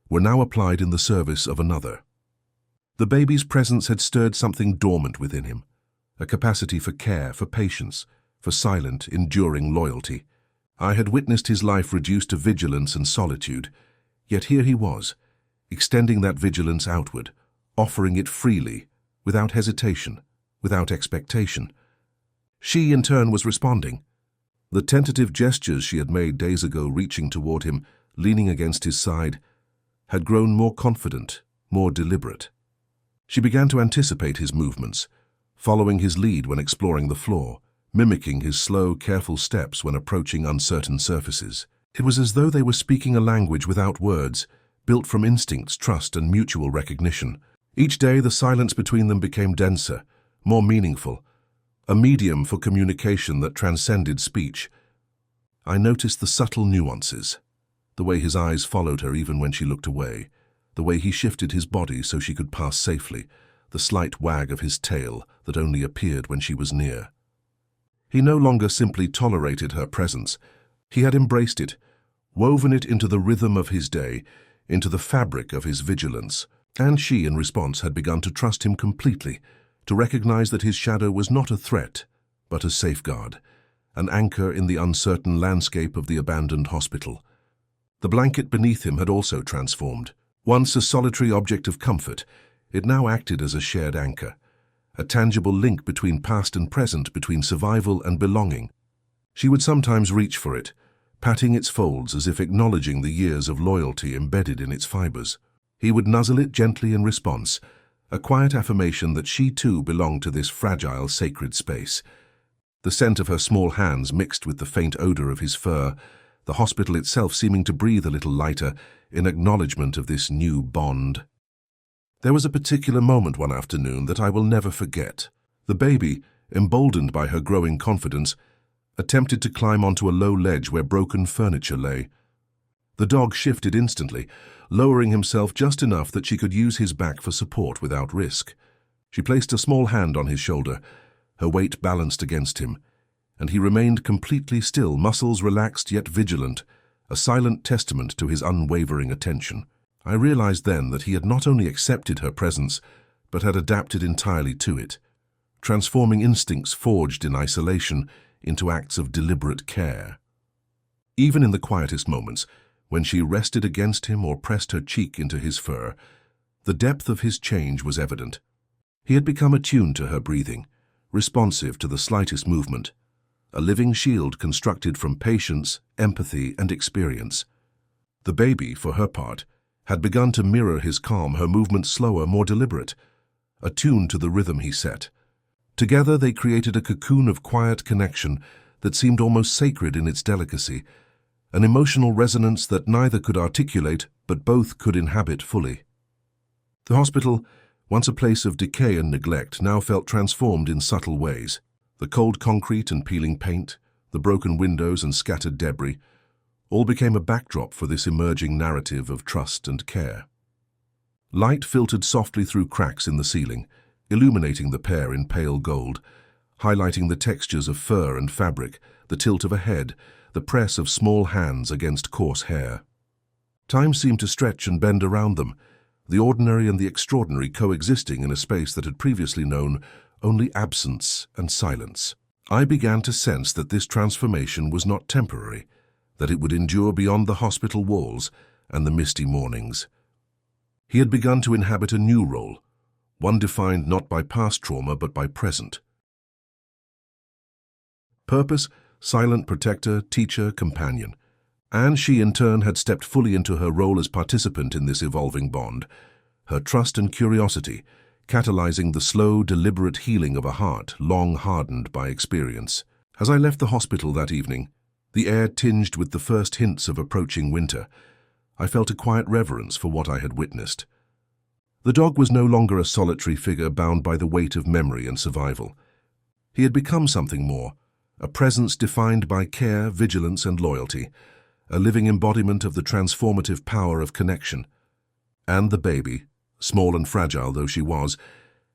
were now applied in the service of another. The baby's presence had stirred something dormant within him, a capacity for care, for patience, for silent, enduring loyalty. I had witnessed his life reduced to vigilance and solitude, yet here he was, extending that vigilance outward, offering it freely, without hesitation, without expectation. She, in turn, was responding. The tentative gestures she had made days ago, reaching toward him, leaning against his side, had grown more confident, more deliberate. She began to anticipate his movements, following his lead when exploring the floor, mimicking his slow, careful steps when approaching uncertain surfaces. It was as though they were speaking a language without words, built from instincts, trust, and mutual recognition. Each day the silence between them became denser, more meaningful, a medium for communication that transcended speech. I noticed the subtle nuances, the way his eyes followed her even when she looked away, the way he shifted his body so she could pass safely, the slight wag of his tail that only appeared when she was near. He no longer simply tolerated her presence. He had embraced it, woven it into the rhythm of his day, into the fabric of his vigilance. And she, in response, had begun to trust him completely, to recognize that his shadow was not a threat, but a safeguard, an anchor in the uncertain landscape of the abandoned hospital. The blanket beneath him had also transformed. Once a solitary object of comfort, it now acted as a shared anchor, a tangible link between past and present, between survival and belonging. She would sometimes reach for it, patting its folds as if acknowledging the years of loyalty embedded in its fibers. He would nuzzle it gently in response, a quiet affirmation that she too belonged to this fragile, sacred space. The scent of her small hands mixed with the faint odor of his fur, the hospital itself seeming to breathe a little lighter in acknowledgement of this new bond. There was a particular moment one afternoon that I will never forget. The baby, emboldened by her growing confidence, attempted to climb onto a low ledge where broken furniture lay. The dog shifted instantly, lowering himself just enough that she could use his back for support without risk. She placed a small hand on his shoulder, her weight balanced against him, and he remained completely still, muscles relaxed yet vigilant, a silent testament to his unwavering attention. I realized then that he had not only accepted her presence, but had adapted entirely to it, transforming instincts forged in isolation into acts of deliberate care. Even in the quietest moments, when she rested against him or pressed her cheek into his fur, the depth of his change was evident. He had become attuned to her breathing, responsive to the slightest movement, a living shield constructed from patience, empathy, and experience. The baby, for her part, had begun to mirror his calm, her movements slower, more deliberate, attuned to the rhythm he set. Together they created a cocoon of quiet connection that seemed almost sacred in its delicacy, an emotional resonance that neither could articulate but both could inhabit fully. The hospital, once a place of decay and neglect, now felt transformed in subtle ways. The cold concrete and peeling paint, the broken windows and scattered debris, all became a backdrop for this emerging narrative of trust and care. Light filtered softly through cracks in the ceiling, illuminating the pair in pale gold, highlighting the textures of fur and fabric, the tilt of a head, the press of small hands against coarse hair. Time seemed to stretch and bend around them, the ordinary and the extraordinary coexisting in a space that had previously known only absence and silence. I began to sense that this transformation was not temporary, that it would endure beyond the hospital walls and the misty mornings. He had begun to inhabit a new role, one defined not by past trauma but by present. Purpose, silent protector, teacher, companion. And she in turn had stepped fully into her role as participant in this evolving bond, her trust and curiosity catalyzing the slow, deliberate healing of a heart long hardened by experience. As I left the hospital that evening, the air tinged with the first hints of approaching winter, I felt a quiet reverence for what I had witnessed. The dog was no longer a solitary figure bound by the weight of memory and survival. He had become something more, a presence defined by care, vigilance, and loyalty, a living embodiment of the transformative power of connection. And the baby, small and fragile though she was,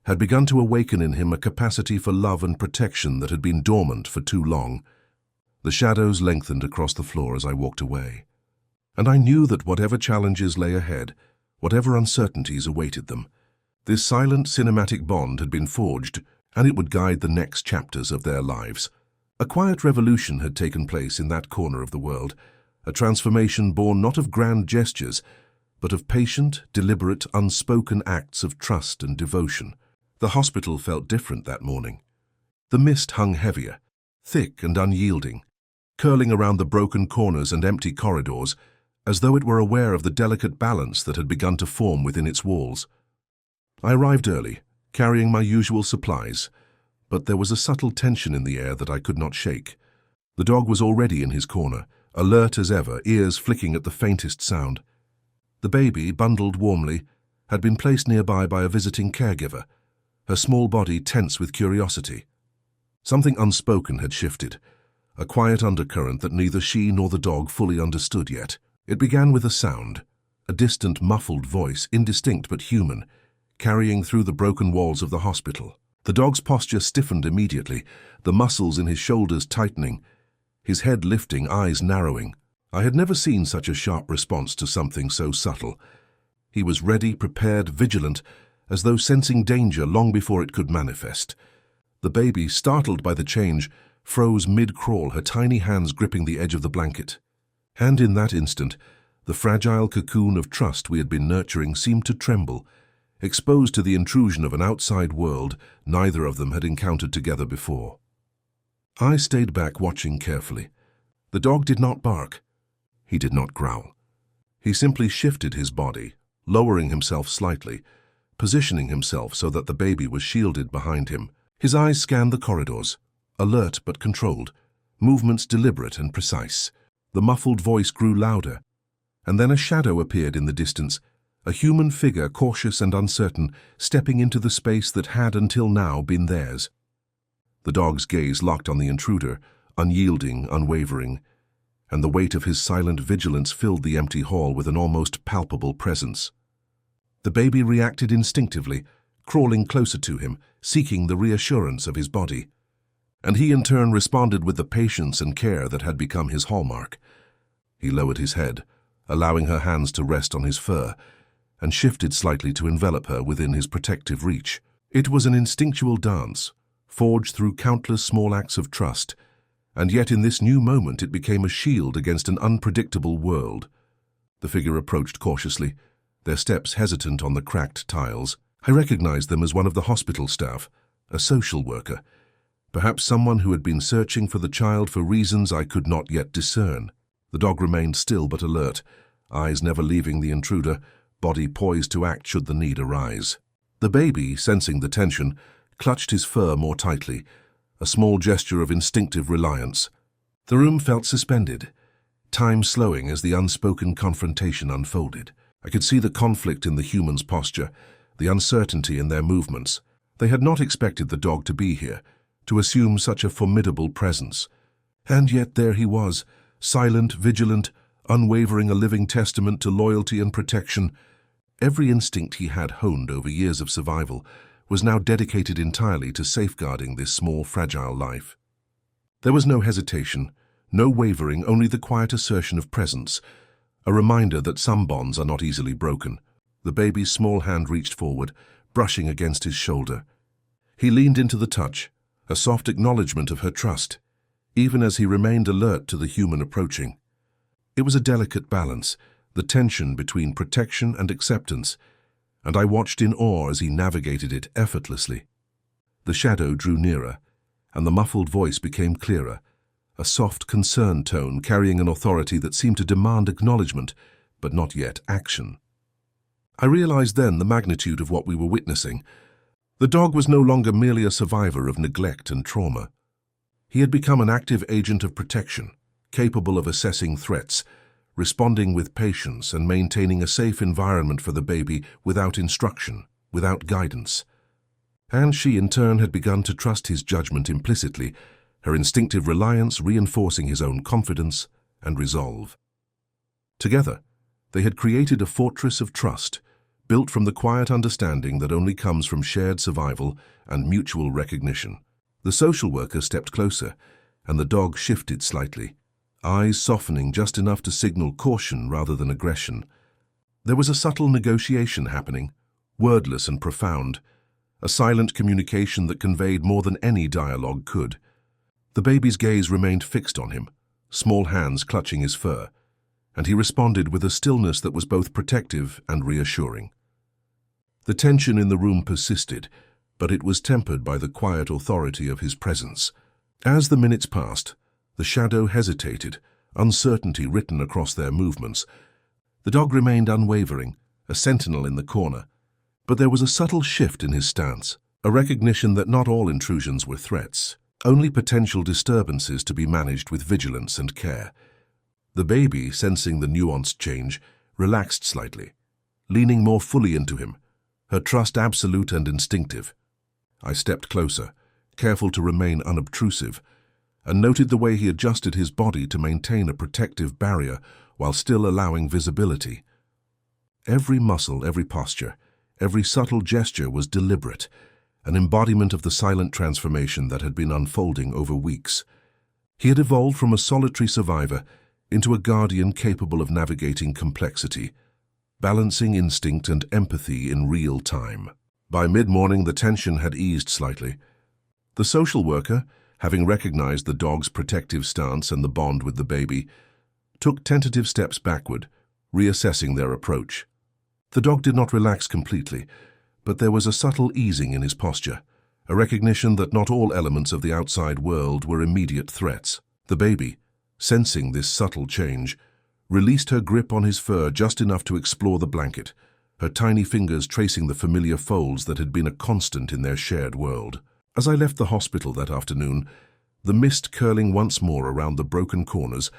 had begun to awaken in him a capacity for love and protection that had been dormant for too long. The shadows lengthened across the floor as I walked away, and I knew that whatever challenges lay ahead, whatever uncertainties awaited them, this silent cinematic bond had been forged, and it would guide the next chapters of their lives. A quiet revolution had taken place in that corner of the world, a transformation born not of grand gestures, but of patient, deliberate, unspoken acts of trust and devotion. The hospital felt different that morning. The mist hung heavier, thick and unyielding, curling around the broken corners and empty corridors, as though it were aware of the delicate balance that had begun to form within its walls. I arrived early, carrying my usual supplies, but there was a subtle tension in the air that I could not shake. The dog was already in his corner, alert as ever, ears flicking at the faintest sound. The baby, bundled warmly, had been placed nearby by a visiting caregiver, her small body tense with curiosity. Something unspoken had shifted, a quiet undercurrent that neither she nor the dog fully understood yet. It began with a sound, a distant, muffled voice, indistinct but human, carrying through the broken walls of the hospital. The dog's posture stiffened immediately, the muscles in his shoulders tightening, his head lifting, eyes narrowing. I had never seen such a sharp response to something so subtle. He was ready, prepared, vigilant, as though sensing danger long before it could manifest. The baby, startled by the change, froze mid-crawl, her tiny hands gripping the edge of the blanket. And in that instant, the fragile cocoon of trust we had been nurturing seemed to tremble, exposed to the intrusion of an outside world neither of them had encountered together before. I stayed back watching carefully. The dog did not bark. He did not growl. He simply shifted his body, lowering himself slightly, positioning himself so that the baby was shielded behind him. His eyes scanned the corridors, alert but controlled, movements deliberate and precise. The muffled voice grew louder, and then a shadow appeared in the distance, a human figure, cautious and uncertain, stepping into the space that had until now been theirs. The dog's gaze locked on the intruder, unyielding, unwavering, and the weight of his silent vigilance filled the empty hall with an almost palpable presence. The baby reacted instinctively, crawling closer to him, seeking the reassurance of his body. And he in turn responded with the patience and care that had become his hallmark. He lowered his head, allowing her hands to rest on his fur, and shifted slightly to envelop her within his protective reach. It was an instinctual dance, forged through countless small acts of trust, and yet in this new moment it became a shield against an unpredictable world. The figure approached cautiously, their steps hesitant on the cracked tiles. I recognized them as one of the hospital staff, a social worker, perhaps someone who had been searching for the child for reasons I could not yet discern. The dog remained still but alert, eyes never leaving the intruder, body poised to act should the need arise. The baby, sensing the tension, clutched his fur more tightly, a small gesture of instinctive reliance. The room felt suspended, time slowing as the unspoken confrontation unfolded. I could see the conflict in the human's posture, the uncertainty in their movements. They had not expected the dog to be here, to assume such a formidable presence. And yet there he was, silent, vigilant, unwavering, a living testament to loyalty and protection. Every instinct he had honed over years of survival was now dedicated entirely to safeguarding this small, fragile life. There was no hesitation, no wavering, only the quiet assertion of presence, a reminder that some bonds are not easily broken. The baby's small hand reached forward, brushing against his shoulder. He leaned into the touch, a soft acknowledgement of her trust, even as he remained alert to the human approaching. It was a delicate balance, the tension between protection and acceptance, and I watched in awe as he navigated it effortlessly. The shadow drew nearer, and the muffled voice became clearer, a soft, concerned tone carrying an authority that seemed to demand acknowledgement, but not yet action. I realized then the magnitude of what we were witnessing. The dog was no longer merely a survivor of neglect and trauma. He had become an active agent of protection, capable of assessing threats, responding with patience and maintaining a safe environment for the baby without instruction, without guidance. And she in turn had begun to trust his judgment implicitly, her instinctive reliance reinforcing his own confidence and resolve. Together, they had created a fortress of trust, built from the quiet understanding that only comes from shared survival and mutual recognition. The social worker stepped closer, and the dog shifted slightly, eyes softening just enough to signal caution rather than aggression. There was a subtle negotiation happening, wordless and profound, a silent communication that conveyed more than any dialogue could. The baby's gaze remained fixed on him, small hands clutching his fur, and he responded with a stillness that was both protective and reassuring. The tension in the room persisted, but it was tempered by the quiet authority of his presence. As the minutes passed, the shadow hesitated, uncertainty written across their movements. The dog remained unwavering, a sentinel in the corner, but there was a subtle shift in his stance, a recognition that not all intrusions were threats, only potential disturbances to be managed with vigilance and care. The baby, sensing the nuanced change, relaxed slightly, leaning more fully into him, her trust absolute and instinctive. I stepped closer, careful to remain unobtrusive, and noted the way he adjusted his body to maintain a protective barrier while still allowing visibility. Every muscle, every posture, every subtle gesture was deliberate, an embodiment of the silent transformation that had been unfolding over weeks. He had evolved from a solitary survivor into a guardian capable of navigating complexity, balancing instinct and empathy in real time. By mid-morning, the tension had eased slightly. The social worker, having recognized the dog's protective stance and the bond with the baby, took tentative steps backward, reassessing their approach. The dog did not relax completely, but there was a subtle easing in his posture, a recognition that not all elements of the outside world were immediate threats. The baby, sensing this subtle change, released her grip on his fur just enough to explore the blanket, her tiny fingers tracing the familiar folds that had been a constant in their shared world. As I left the hospital that afternoon, the mist curling once more around the broken corners,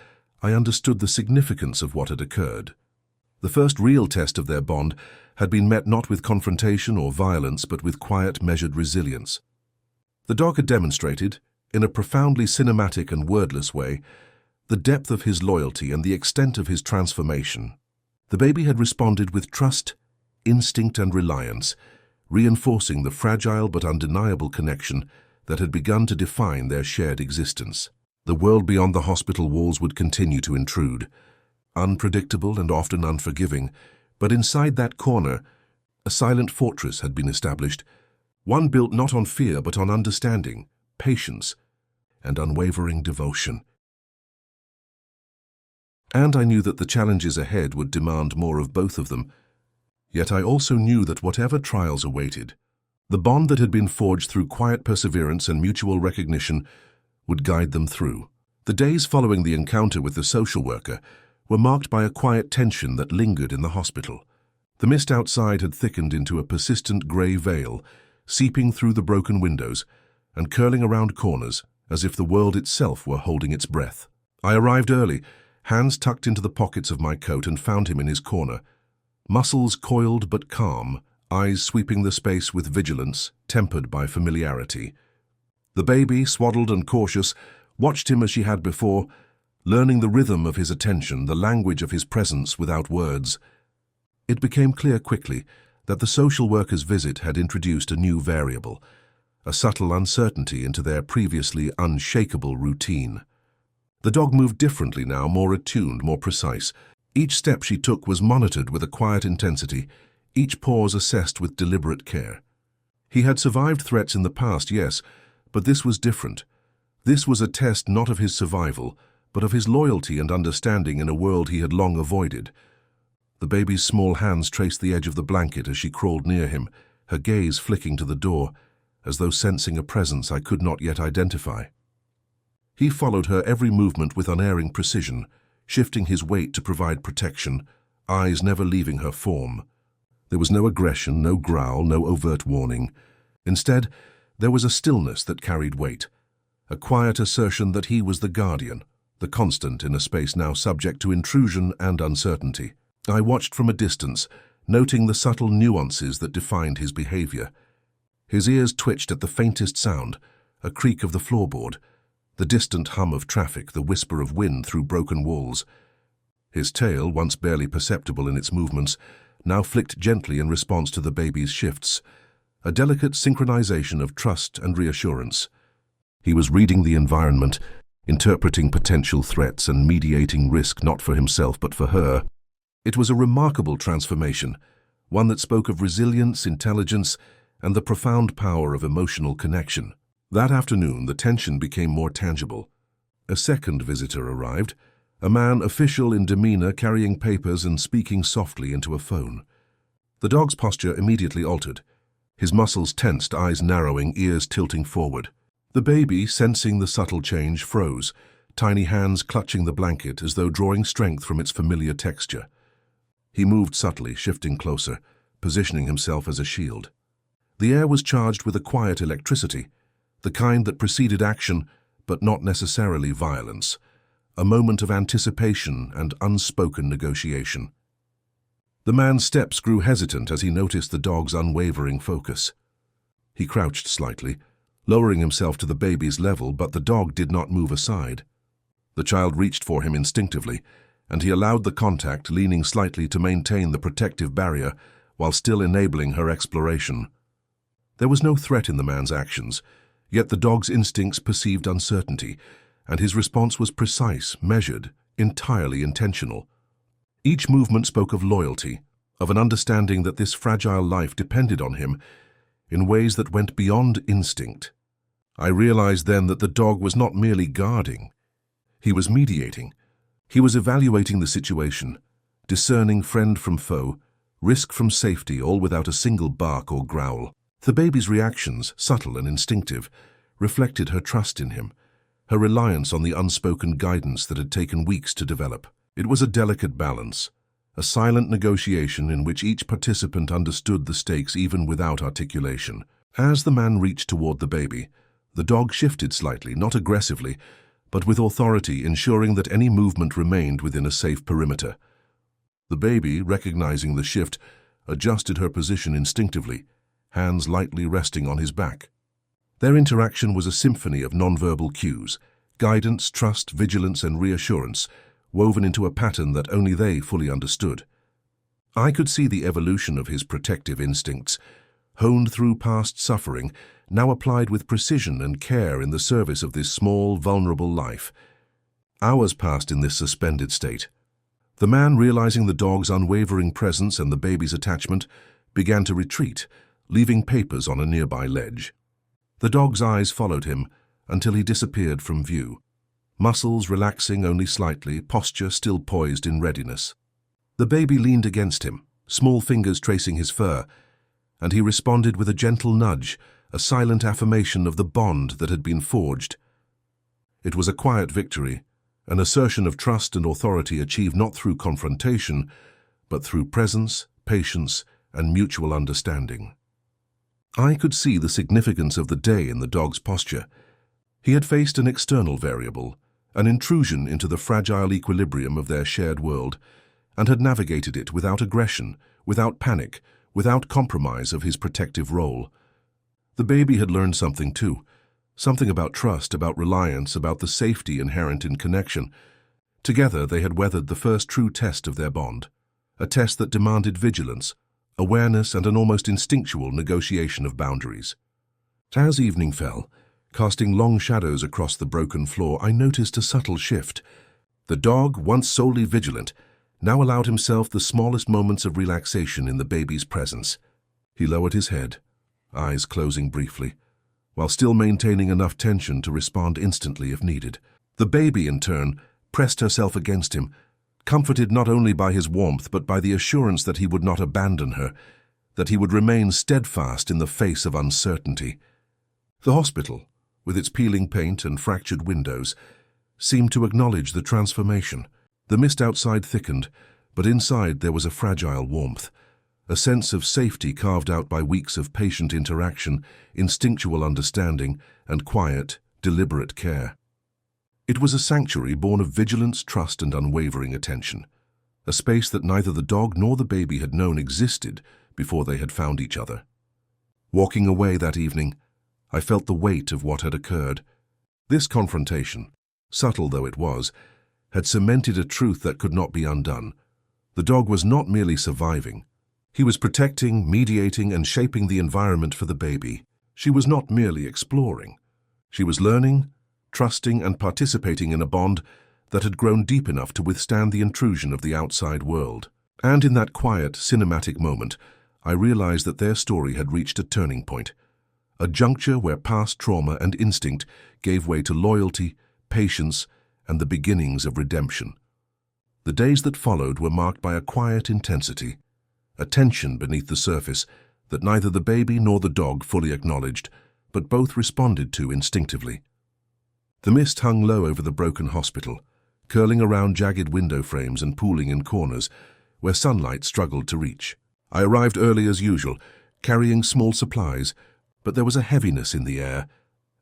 I understood the significance of what had occurred. The first real test of their bond had been met not with confrontation or violence, but with quiet, measured resilience. The dog had demonstrated, in a profoundly cinematic and wordless way, the depth of his loyalty and the extent of his transformation. The baby had responded with trust, instinct, and reliance, reinforcing the fragile but undeniable connection that had begun to define their shared existence. The world beyond the hospital walls would continue to intrude, unpredictable and often unforgiving, But inside that corner, a silent fortress had been established, one built not on fear but on understanding, patience, and unwavering devotion. And I knew that the challenges ahead would demand more of both of them, yet I also knew that whatever trials awaited, the bond that had been forged through quiet perseverance and mutual recognition would guide them through. The days following the encounter with the social worker were marked by a quiet tension that lingered in the hospital. The mist outside had thickened into a persistent grey veil, seeping through the broken windows and curling around corners as if the world itself were holding its breath. I arrived early, hands tucked into the pockets of my coat, and found him in his corner, muscles coiled but calm, eyes sweeping the space with vigilance, tempered by familiarity. The baby, swaddled and cautious, watched him as she had before, learning the rhythm of his attention, the language of his presence without words. It became clear quickly that the social worker's visit had introduced a new variable, a subtle uncertainty into their previously unshakable routine. The dog moved differently now, more attuned, more precise. Each step she took was monitored with a quiet intensity, each pause assessed with deliberate care. He had survived threats in the past, yes, but this was different. This was a test not of his survival, but of his loyalty and understanding in a world he had long avoided. The baby's small hands traced the edge of the blanket as she crawled near him, her gaze flicking to the door, as though sensing a presence I could not yet identify. He followed her every movement with unerring precision, shifting his weight to provide protection, eyes never leaving her form. There was no aggression, no growl, no overt warning. Instead, there was a stillness that carried weight, a quiet assertion that he was the guardian, the constant in a space now subject to intrusion and uncertainty. I watched from a distance, noting the subtle nuances that defined his behavior. His ears twitched at the faintest sound, a creak of the floorboard, the distant hum of traffic, the whisper of wind through broken walls. His tail, once barely perceptible in its movements, now flicked gently in response to the baby's shifts, a delicate synchronization of trust and reassurance. He was reading the environment, interpreting potential threats and mediating risk not for himself but for her. It was a remarkable transformation, one that spoke of resilience, intelligence, and the profound power of emotional connection. That afternoon, the tension became more tangible. A second visitor arrived, a man official in demeanor, carrying papers and speaking softly into a phone. The dog's posture immediately altered, his muscles tensed, eyes narrowing, ears tilting forward. The baby, sensing the subtle change, froze, tiny hands clutching the blanket as though drawing strength from its familiar texture. He moved subtly, shifting closer, positioning himself as a shield. The air was charged with a quiet electricity, the kind that preceded action, but not necessarily violence, a moment of anticipation and unspoken negotiation. The man's steps grew hesitant as he noticed the dog's unwavering focus. He crouched slightly, lowering himself to the baby's level, but the dog did not move aside. The child reached for him instinctively, and he allowed the contact, leaning slightly to maintain the protective barrier while still enabling her exploration. There was no threat in the man's actions, yet the dog's instincts perceived uncertainty, and his response was precise, measured, entirely intentional. Each movement spoke of loyalty, of an understanding that this fragile life depended on him in ways that went beyond instinct. I realized then that the dog was not merely guarding. He was mediating. He was evaluating the situation, discerning friend from foe, risk from safety, all without a single bark or growl. The baby's reactions, subtle and instinctive, reflected her trust in him, her reliance on the unspoken guidance that had taken weeks to develop. It was a delicate balance, a silent negotiation in which each participant understood the stakes even without articulation. As the man reached toward the baby, the dog shifted slightly, not aggressively, but with authority, ensuring that any movement remained within a safe perimeter. The baby, recognizing the shift, adjusted her position instinctively, hands lightly resting on his back. Their interaction was a symphony of nonverbal cues, guidance, trust, vigilance, and reassurance, woven into a pattern that only they fully understood. I could see the evolution of his protective instincts, honed through past suffering, now applied with precision and care in the service of this small, vulnerable life. Hours passed in this suspended state. The man, realizing the dog's unwavering presence and the baby's attachment, began to retreat, leaving papers on a nearby ledge. The dog's eyes followed him until he disappeared from view, muscles relaxing only slightly, posture still poised in readiness. The baby leaned against him, small fingers tracing his fur, and he responded with a gentle nudge, a silent affirmation of the bond that had been forged. It was a quiet victory, an assertion of trust and authority achieved not through confrontation, but through presence, patience, and mutual understanding. I could see the significance of the day in the dog's posture. He had faced an external variable, an intrusion into the fragile equilibrium of their shared world, and had navigated it without aggression, without panic, without compromise of his protective role. The baby had learned something too, something about trust, about reliance, about the safety inherent in connection. Together they had weathered the first true test of their bond, a test that demanded vigilance, awareness, and an almost instinctual negotiation of boundaries. As evening fell, casting long shadows across the broken floor, I noticed a subtle shift. The dog, once solely vigilant, now allowed himself the smallest moments of relaxation in the baby's presence. He lowered his head, eyes closing briefly, while still maintaining enough tension to respond instantly if needed. The baby, in turn, pressed herself against him, comforted not only by his warmth but by the assurance that he would not abandon her, that he would remain steadfast in the face of uncertainty. The hospital, with its peeling paint and fractured windows, seemed to acknowledge the transformation. The mist outside thickened, but inside there was a fragile warmth, a sense of safety carved out by weeks of patient interaction, instinctual understanding, and quiet, deliberate care. It was a sanctuary born of vigilance, trust, and unwavering attention, a space that neither the dog nor the baby had known existed before they had found each other. Walking away that evening, I felt the weight of what had occurred. This confrontation, subtle though it was, had cemented a truth that could not be undone. The dog was not merely surviving. He was protecting, mediating, and shaping the environment for the baby. She was not merely exploring. She was learning, trusting, and participating in a bond that had grown deep enough to withstand the intrusion of the outside world. And in that quiet, cinematic moment, I realized that their story had reached a turning point, a juncture where past trauma and instinct gave way to loyalty, patience, and the beginnings of redemption. The days that followed were marked by a quiet intensity, a tension beneath the surface that neither the baby nor the dog fully acknowledged, but both responded to instinctively. The mist hung low over the broken hospital, curling around jagged window frames and pooling in corners where sunlight struggled to reach. I arrived early as usual, carrying small supplies, but there was a heaviness in the air,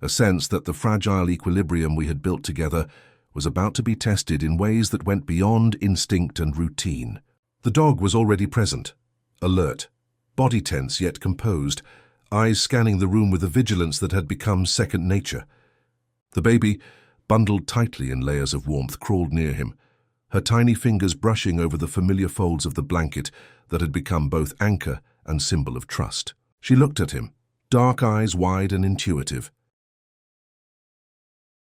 a sense that the fragile equilibrium we had built together was about to be tested in ways that went beyond instinct and routine. The dog was already present, alert, body tense yet composed, eyes scanning the room with a vigilance that had become second nature. The baby, bundled tightly in layers of warmth, crawled near him, her tiny fingers brushing over the familiar folds of the blanket that had become both anchor and symbol of trust. She looked at him, dark eyes wide and intuitive.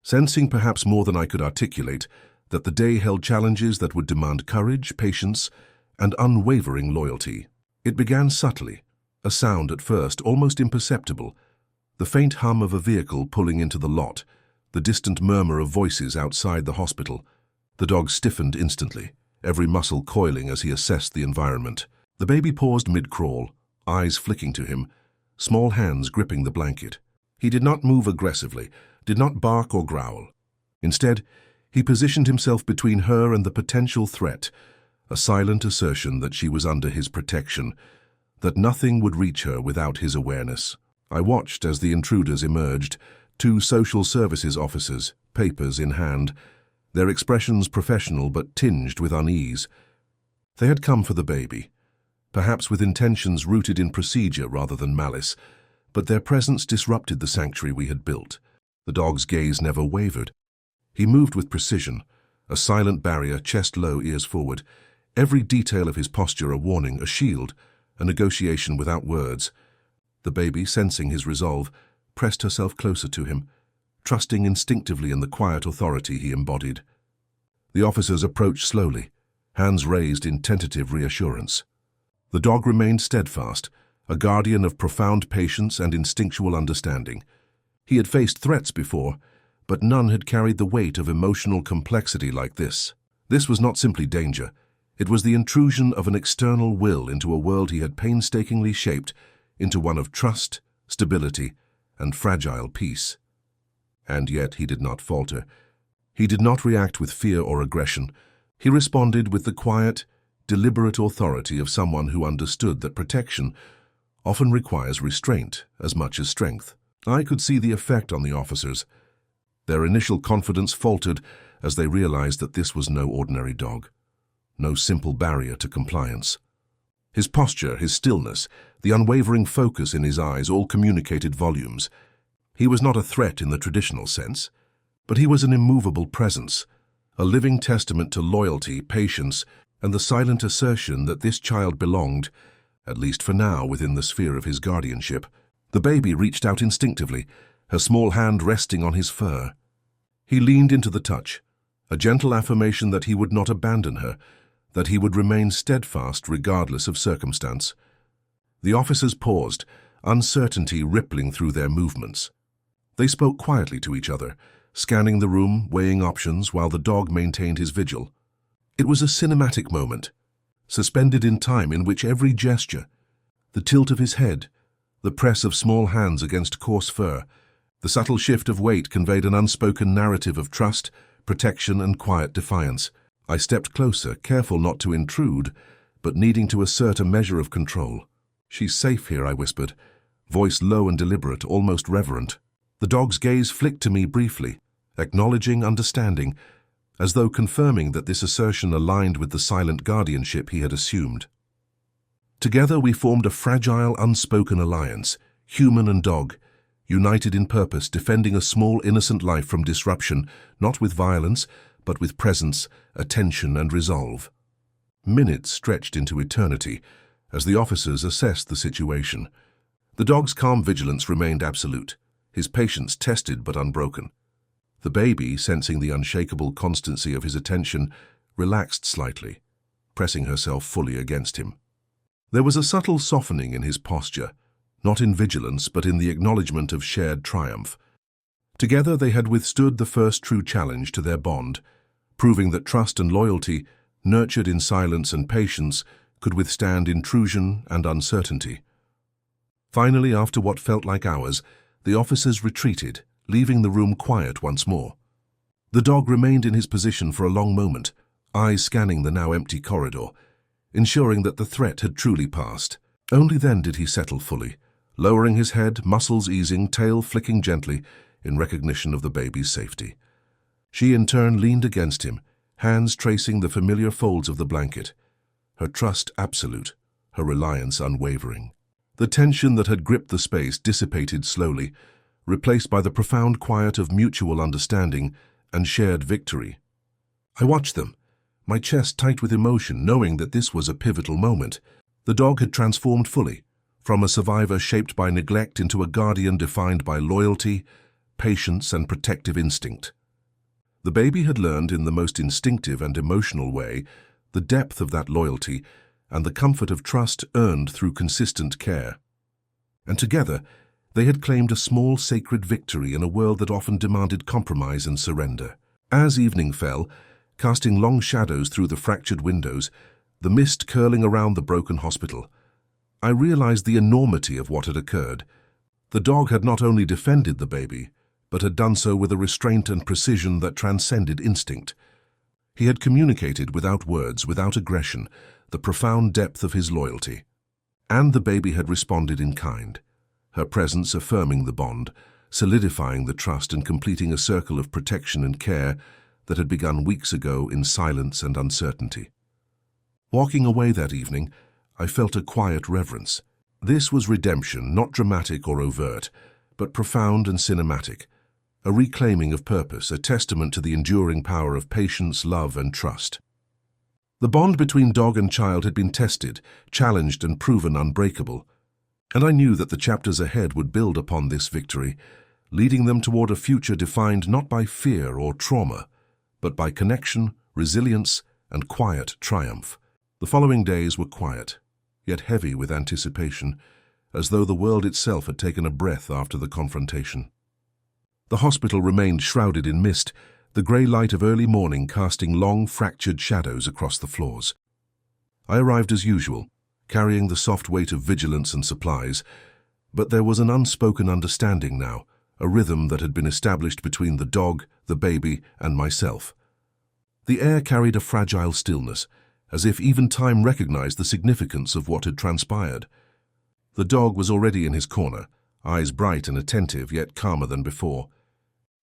Sensing perhaps more than I could articulate that the day held challenges that would demand courage, patience, and unwavering loyalty. It began subtly, a sound at first almost imperceptible, the faint hum of a vehicle pulling into the lot, the distant murmur of voices outside the hospital. The dog stiffened instantly, every muscle coiling as he assessed the environment. The baby paused mid-crawl, eyes flicking to him, small hands gripping the blanket. He did not move aggressively, did not bark or growl. Instead, he positioned himself between her and the potential threat, a silent assertion that she was under his protection, that nothing would reach her without his awareness. I watched as the intruders emerged, two social services officers, papers in hand, their expressions professional but tinged with unease. They had come for the baby, perhaps with intentions rooted in procedure rather than malice, but their presence disrupted the sanctuary we had built. The dog's gaze never wavered. He moved with precision, a silent barrier, chest low, ears forward, every detail of his posture a warning, a shield, a negotiation without words. The baby, sensing his resolve, pressed herself closer to him, trusting instinctively in the quiet authority he embodied. The officers approached slowly, hands raised in tentative reassurance. The dog remained steadfast, a guardian of profound patience and instinctual understanding. He had faced threats before, but none had carried the weight of emotional complexity like this. This was not simply danger. It was the intrusion of an external will into a world he had painstakingly shaped into one of trust, stability, and fragile peace. And yet he did not falter. He did not react with fear or aggression. He responded with the quiet, deliberate authority of someone who understood that protection often requires restraint as much as strength. I could see the effect on the officers. Their initial confidence faltered as they realized that this was no ordinary dog, no simple barrier to compliance. His posture, his stillness, the unwavering focus in his eyes all communicated volumes. He was not a threat in the traditional sense, but he was an immovable presence, a living testament to loyalty, patience, and the silent assertion that this child belonged, at least for now, within the sphere of his guardianship. The baby reached out instinctively, her small hand resting on his fur. He leaned into the touch, a gentle affirmation that he would not abandon her, that he would remain steadfast regardless of circumstance. The officers paused, uncertainty rippling through their movements. They spoke quietly to each other, scanning the room, weighing options, while the dog maintained his vigil. It was a cinematic moment, suspended in time, in which every gesture, the tilt of his head, the press of small hands against coarse fur, the subtle shift of weight conveyed an unspoken narrative of trust, protection, and quiet defiance. I stepped closer, careful not to intrude, but needing to assert a measure of control. "She's safe here," I whispered, voice low and deliberate, almost reverent. The dog's gaze flicked to me briefly, acknowledging, understanding, as though confirming that this assertion aligned with the silent guardianship he had assumed. Together we formed a fragile, unspoken alliance, human and dog, united in purpose, defending a small, innocent life from disruption, not with violence, but with presence, attention, and resolve. Minutes stretched into eternity as the officers assessed the situation. The dog's calm vigilance remained absolute, his patience tested but unbroken. The baby, sensing the unshakable constancy of his attention, relaxed slightly, pressing herself fully against him. There was a subtle softening in his posture, not in vigilance but in the acknowledgement of shared triumph. Together they had withstood the first true challenge to their bond, proving that trust and loyalty, nurtured in silence and patience, could withstand intrusion and uncertainty. Finally, after what felt like hours, the officers retreated, leaving the room quiet once more. The dog remained in his position for a long moment, eyes scanning the now empty corridor, ensuring that the threat had truly passed. Only then did he settle fully, lowering his head, muscles easing, tail flicking gently in recognition of the baby's safety. She in turn leaned against him, hands tracing the familiar folds of the blanket, her trust absolute, her reliance unwavering. The tension that had gripped the space dissipated slowly, replaced by the profound quiet of mutual understanding and shared victory. I watched them, my chest tight with emotion, knowing that this was a pivotal moment. The dog had transformed fully, from a survivor shaped by neglect into a guardian defined by loyalty, patience, and protective instinct. The baby had learned in the most instinctive and emotional way the depth of that loyalty and the comfort of trust earned through consistent care. And together, they had claimed a small sacred victory in a world that often demanded compromise and surrender. As evening fell, casting long shadows through the fractured windows, the mist curling around the broken hospital, I realized the enormity of what had occurred. The dog had not only defended the baby, but had done so with a restraint and precision that transcended instinct. He had communicated without words, without aggression, the profound depth of his loyalty. And the baby had responded in kind, her presence affirming the bond, solidifying the trust and completing a circle of protection and care that had begun weeks ago in silence and uncertainty. Walking away that evening, I felt a quiet reverence. This was redemption, not dramatic or overt, but profound and cinematic, a reclaiming of purpose, a testament to the enduring power of patience, love, and trust. The bond between dog and child had been tested, challenged, and proven unbreakable, and I knew that the chapters ahead would build upon this victory, leading them toward a future defined not by fear or trauma, but by connection, resilience, and quiet triumph. The following days were quiet, yet heavy with anticipation, as though the world itself had taken a breath after the confrontation. The hospital remained shrouded in mist, the grey light of early morning casting long, fractured shadows across the floors. I arrived as usual, carrying the soft weight of vigilance and supplies, but there was an unspoken understanding now, a rhythm that had been established between the dog, the baby, and myself. The air carried a fragile stillness, as if even time recognized the significance of what had transpired. The dog was already in his corner, eyes bright and attentive, yet calmer than before.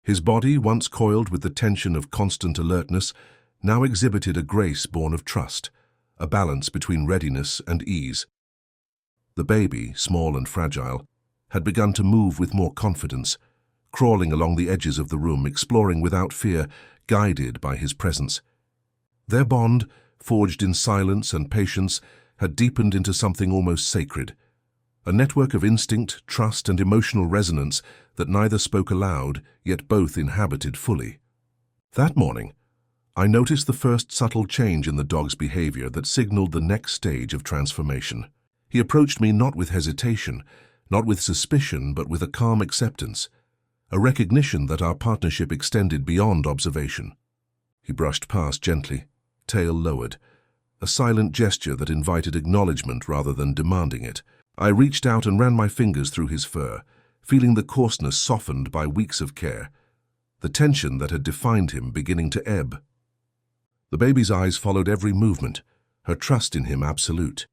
His body, once coiled with the tension of constant alertness, now exhibited a grace born of trust, a balance between readiness and ease. The baby, small and fragile, had begun to move with more confidence, crawling along the edges of the room, exploring without fear, guided by his presence. Their bond, forged in silence and patience, had deepened into something almost sacred, a network of instinct, trust, and emotional resonance that neither spoke aloud, yet both inhabited fully. That morning, I noticed the first subtle change in the dog's behavior that signaled the next stage of transformation. He approached me not with hesitation, not with suspicion, but with a calm acceptance, a recognition that our partnership extended beyond observation. He brushed past gently, tail lowered, a silent gesture that invited acknowledgement rather than demanding it. I reached out and ran my fingers through his fur, feeling the coarseness softened by weeks of care, the tension that had defined him beginning to ebb. The baby's eyes followed every movement, her trust in him absolute.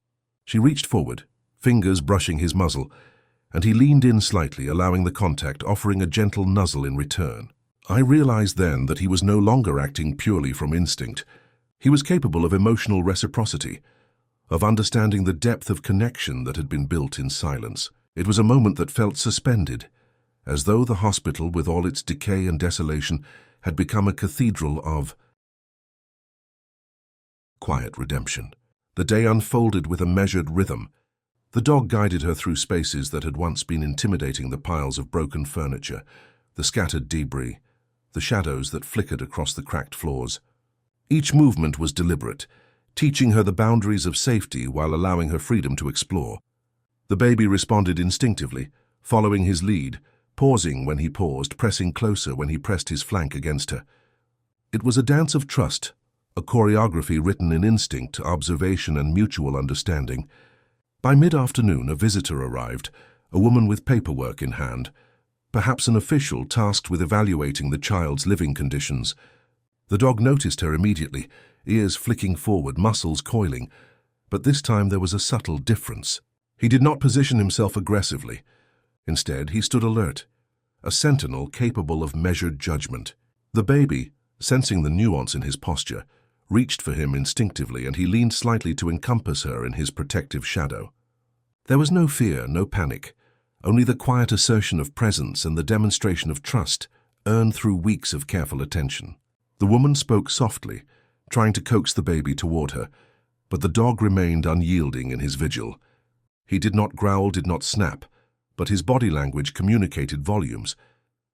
She reached forward, fingers brushing his muzzle, and he leaned in slightly, allowing the contact, offering a gentle nuzzle in return. I realized then that he was no longer acting purely from instinct. He was capable of emotional reciprocity, of understanding the depth of connection that had been built in silence. It was a moment that felt suspended, as though the hospital, with all its decay and desolation, had become a cathedral of quiet redemption. The day unfolded with a measured rhythm. The dog guided her through spaces that had once been intimidating, the piles of broken furniture, the scattered debris, the shadows that flickered across the cracked floors. Each movement was deliberate, teaching her the boundaries of safety while allowing her freedom to explore. The baby responded instinctively, following his lead, pausing when he paused, pressing closer when he pressed his flank against her. It was a dance of trust, a choreography written in instinct, observation, and mutual understanding. By mid-afternoon, a visitor arrived, a woman with paperwork in hand, perhaps an official tasked with evaluating the child's living conditions. The dog noticed her immediately, ears flicking forward, muscles coiling, but this time there was a subtle difference. He did not position himself aggressively. Instead, he stood alert, a sentinel capable of measured judgment. The baby, sensing the nuance in his posture, reached for him instinctively, and he leaned slightly to encompass her in his protective shadow. There was no fear, no panic, only the quiet assertion of presence and the demonstration of trust earned through weeks of careful attention. The woman spoke softly, trying to coax the baby toward her, but the dog remained unyielding in his vigil. He did not growl, did not snap, but his body language communicated volumes.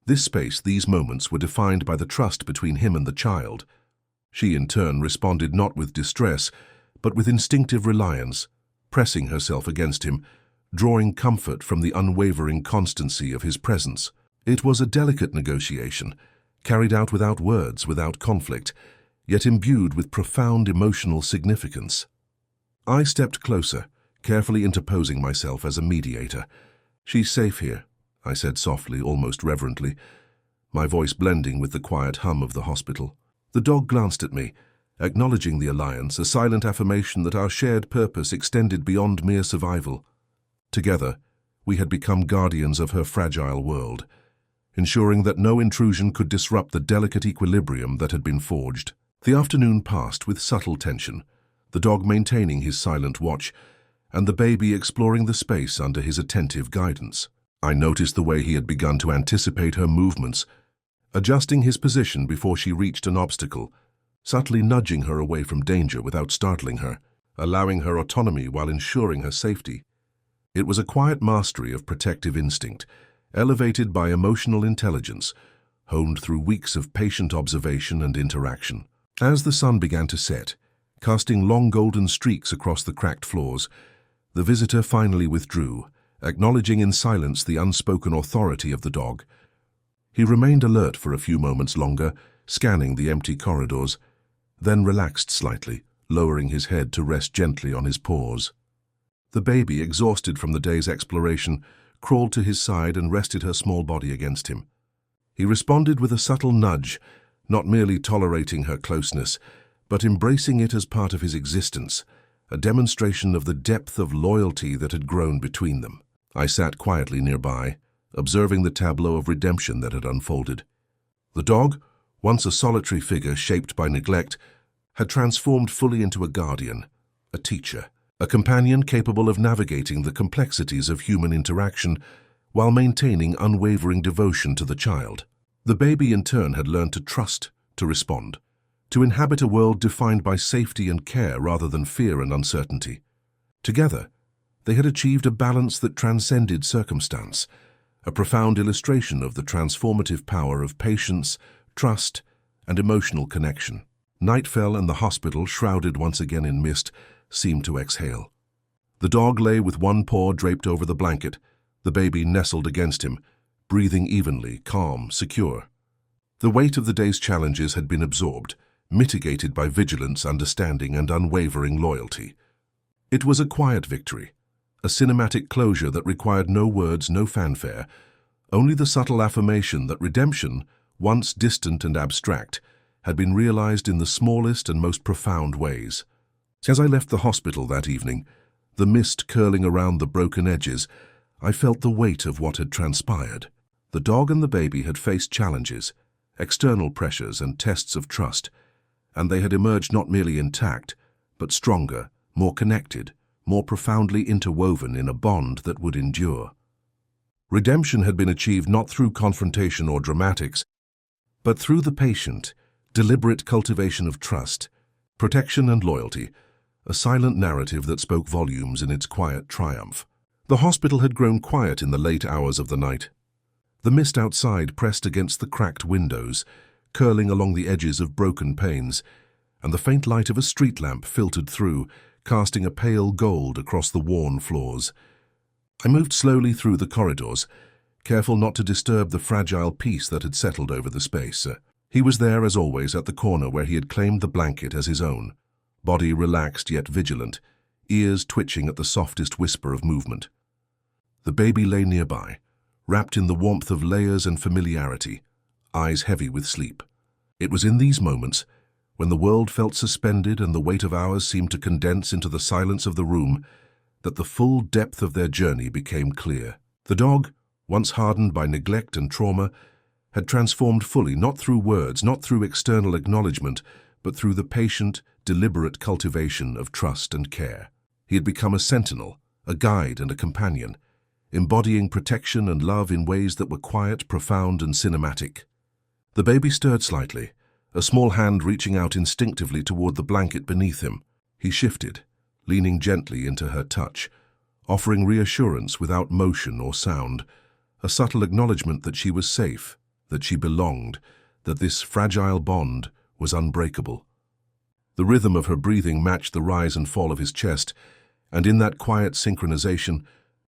This space, these moments, were defined by the trust between him and the child. She, in turn, responded not with distress, but with instinctive reliance, pressing herself against him, drawing comfort from the unwavering constancy of his presence. It was a delicate negotiation, carried out without words, without conflict, yet imbued with profound emotional significance. I stepped closer, carefully interposing myself as a mediator. "She's safe here," I said softly, almost reverently, my voice blending with the quiet hum of the hospital. The dog glanced at me, acknowledging the alliance, a silent affirmation that our shared purpose extended beyond mere survival. Together, we had become guardians of her fragile world, ensuring that no intrusion could disrupt the delicate equilibrium that had been forged. The afternoon passed with subtle tension, the dog maintaining his silent watch, and the baby exploring the space under his attentive guidance. I noticed the way he had begun to anticipate her movements, adjusting his position before she reached an obstacle, subtly nudging her away from danger without startling her, allowing her autonomy while ensuring her safety. It was a quiet mastery of protective instinct, elevated by emotional intelligence, honed through weeks of patient observation and interaction. As the sun began to set, casting long golden streaks across the cracked floors. The visitor finally withdrew, acknowledging in silence the unspoken authority of the dog. He remained alert for a few moments longer, scanning the empty corridors, then relaxed slightly, lowering his head to rest gently on his paws. The baby, exhausted from the day's exploration, crawled to his side and rested her small body against him. He responded with a subtle nudge, not merely tolerating her closeness, but embracing it as part of his existence, a demonstration of the depth of loyalty that had grown between them. I sat quietly nearby, observing the tableau of redemption that had unfolded. The dog, once a solitary figure shaped by neglect, had transformed fully into a guardian, a teacher, a companion capable of navigating the complexities of human interaction while maintaining unwavering devotion to the child. The baby in turn had learned to trust, to respond, to inhabit a world defined by safety and care rather than fear and uncertainty. Together, they had achieved a balance that transcended circumstance, a profound illustration of the transformative power of patience, trust, and emotional connection. Night fell and the hospital, shrouded once again in mist, seemed to exhale. The dog lay with one paw draped over the blanket, the baby nestled against him, breathing evenly, calm, secure. The weight of the day's challenges had been absorbed, mitigated by vigilance, understanding, and unwavering loyalty. It was a quiet victory, a cinematic closure that required no words, no fanfare, only the subtle affirmation that redemption, once distant and abstract, had been realized in the smallest and most profound ways. As I left the hospital that evening, the mist curling around the broken edges, I felt the weight of what had transpired. The dog and the baby had faced challenges, external pressures and tests of trust, and they had emerged not merely intact, but stronger, more connected, more profoundly interwoven in a bond that would endure. Redemption had been achieved not through confrontation or dramatics, but through the patient, deliberate cultivation of trust, protection and loyalty, a silent narrative that spoke volumes in its quiet triumph. The hospital had grown quiet in the late hours of the night. The mist outside pressed against the cracked windows, curling along the edges of broken panes, and the faint light of a street lamp filtered through, casting a pale gold across the worn floors. I moved slowly through the corridors, careful not to disturb the fragile peace that had settled over the space. He was there, as always, at the corner where he had claimed the blanket as his own, body relaxed yet vigilant, ears twitching at the softest whisper of movement. The baby lay nearby, wrapped in the warmth of layers and familiarity, eyes heavy with sleep. It was in these moments, when the world felt suspended and the weight of hours seemed to condense into the silence of the room, that the full depth of their journey became clear. The dog, once hardened by neglect and trauma, had transformed fully, not through words, not through external acknowledgement, but through the patient, deliberate cultivation of trust and care. He had become a sentinel, a guide and a companion, embodying protection and love in ways that were quiet, profound, and cinematic. The baby stirred slightly, a small hand reaching out instinctively toward the blanket beneath him. He shifted, leaning gently into her touch, offering reassurance without motion or sound, a subtle acknowledgement that she was safe, that she belonged, that this fragile bond was unbreakable. The rhythm of her breathing matched the rise and fall of his chest, and in that quiet synchronization,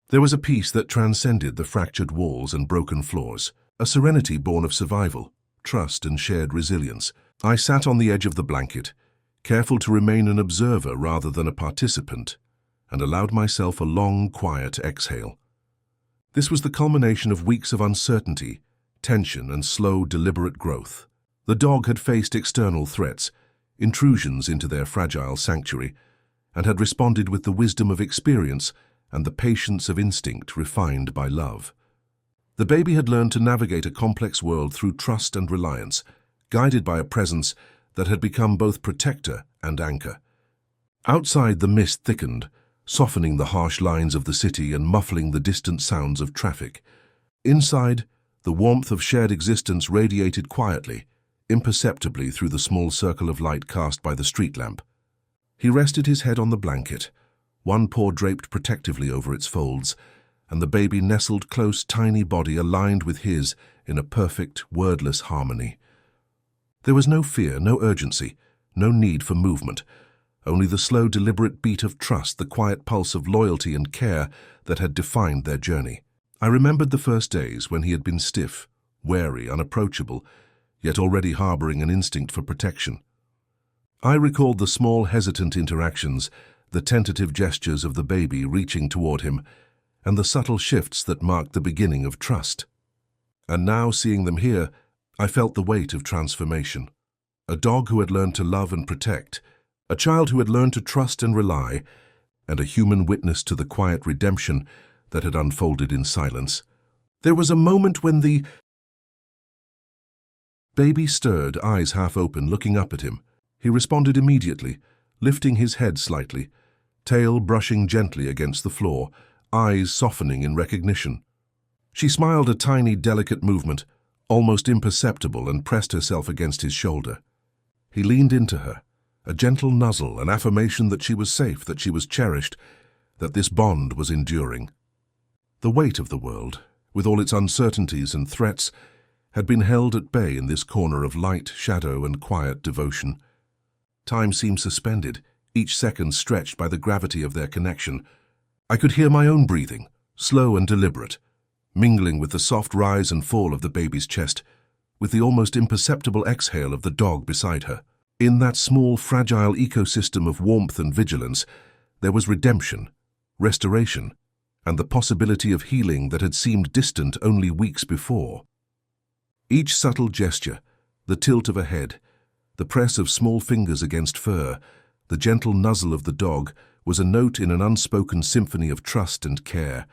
there was a peace that transcended the fractured walls and broken floors, a serenity born of survival, trust, and shared resilience. I sat on the edge of the blanket, careful to remain an observer rather than a participant, and allowed myself a long, quiet exhale. This was the culmination of weeks of uncertainty, tension, and slow, deliberate growth. The dog had faced external threats, intrusions into their fragile sanctuary, and had responded with the wisdom of experience and the patience of instinct refined by love. The baby had learned to navigate a complex world through trust and reliance, guided by a presence that had become both protector and anchor. Outside, the mist thickened, softening the harsh lines of the city and muffling the distant sounds of traffic. Inside, the warmth of shared existence radiated quietly, imperceptibly through the small circle of light cast by the street lamp. He rested his head on the blanket, one paw draped protectively over its folds, and the baby nestled close, tiny body aligned with his in a perfect, wordless harmony. There was no fear, no urgency, no need for movement, only the slow, deliberate beat of trust, the quiet pulse of loyalty and care that had defined their journey. I remembered the first days when he had been stiff, wary, unapproachable, yet already harboring an instinct for protection. I recalled the small, hesitant interactions, the tentative gestures of the baby reaching toward him, and the subtle shifts that marked the beginning of trust. And now, seeing them here, I felt the weight of transformation. A dog who had learned to love and protect, a child who had learned to trust and rely, and a human witness to the quiet redemption that had unfolded in silence. There was a moment when the baby stirred, eyes half open, looking up at him. He responded immediately, lifting his head slightly, tail brushing gently against the floor, eyes softening in recognition. She smiled, a tiny, delicate movement, almost imperceptible, and pressed herself against his shoulder. He leaned into her, a gentle nuzzle, an affirmation that she was safe, that she was cherished, that this bond was enduring. The weight of the world, with all its uncertainties and threats, had been held at bay in this corner of light, shadow, and quiet devotion. Time seemed suspended, each second stretched by the gravity of their connection. I could hear my own breathing, slow and deliberate, mingling with the soft rise and fall of the baby's chest, with the almost imperceptible exhale of the dog beside her. In that small, fragile ecosystem of warmth and vigilance, there was redemption, restoration, and the possibility of healing that had seemed distant only weeks before. Each subtle gesture, the tilt of a head, the press of small fingers against fur, the gentle nuzzle of the dog, was a note in an unspoken symphony of trust and care.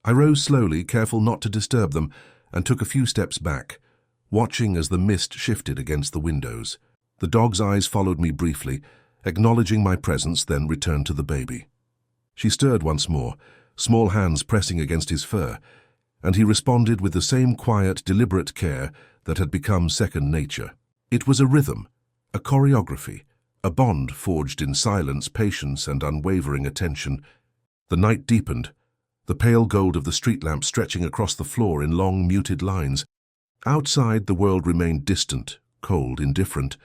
I rose slowly, careful not to disturb them, and took a few steps back, watching as the mist shifted against the windows. The dog's eyes followed me briefly, acknowledging my presence, then returned to the baby. She stirred once more, small hands pressing against his fur, and he responded with the same quiet, deliberate care that had become second nature. It was a rhythm, a choreography, a bond forged in silence, patience, and unwavering attention. The night deepened, the pale gold of the street lamp stretching across the floor in long, muted lines. Outside, the world remained distant, cold, indifferent,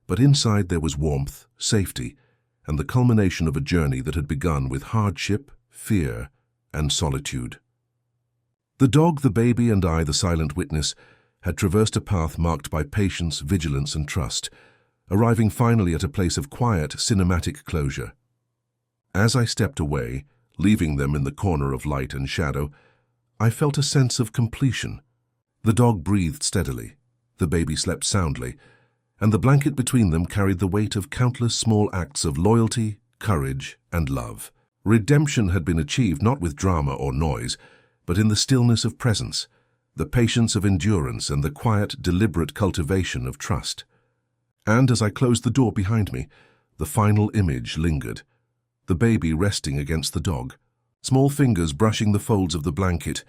but inside there was warmth, safety, and the culmination of a journey that had begun with hardship, fear, and solitude. The dog, the baby, and I, the silent witness, had traversed a path marked by patience, vigilance, and trust, arriving finally at a place of quiet, cinematic closure. As I stepped away, leaving them in the corner of light and shadow, I felt a sense of completion. The dog breathed steadily, the baby slept soundly, and the blanket between them carried the weight of countless small acts of loyalty, courage, and love. Redemption had been achieved not with drama or noise, but in the stillness of presence, the patience of endurance, and the quiet, deliberate cultivation of trust. And as I closed the door behind me, the final image lingered, the baby resting against the dog, small fingers brushing the folds of the blanket,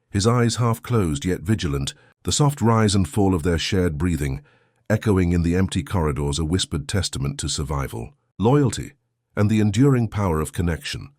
his eyes half closed yet vigilant, the soft rise and fall of their shared breathing, echoing in the empty corridors, a whispered testament to survival, loyalty, and the enduring power of connection.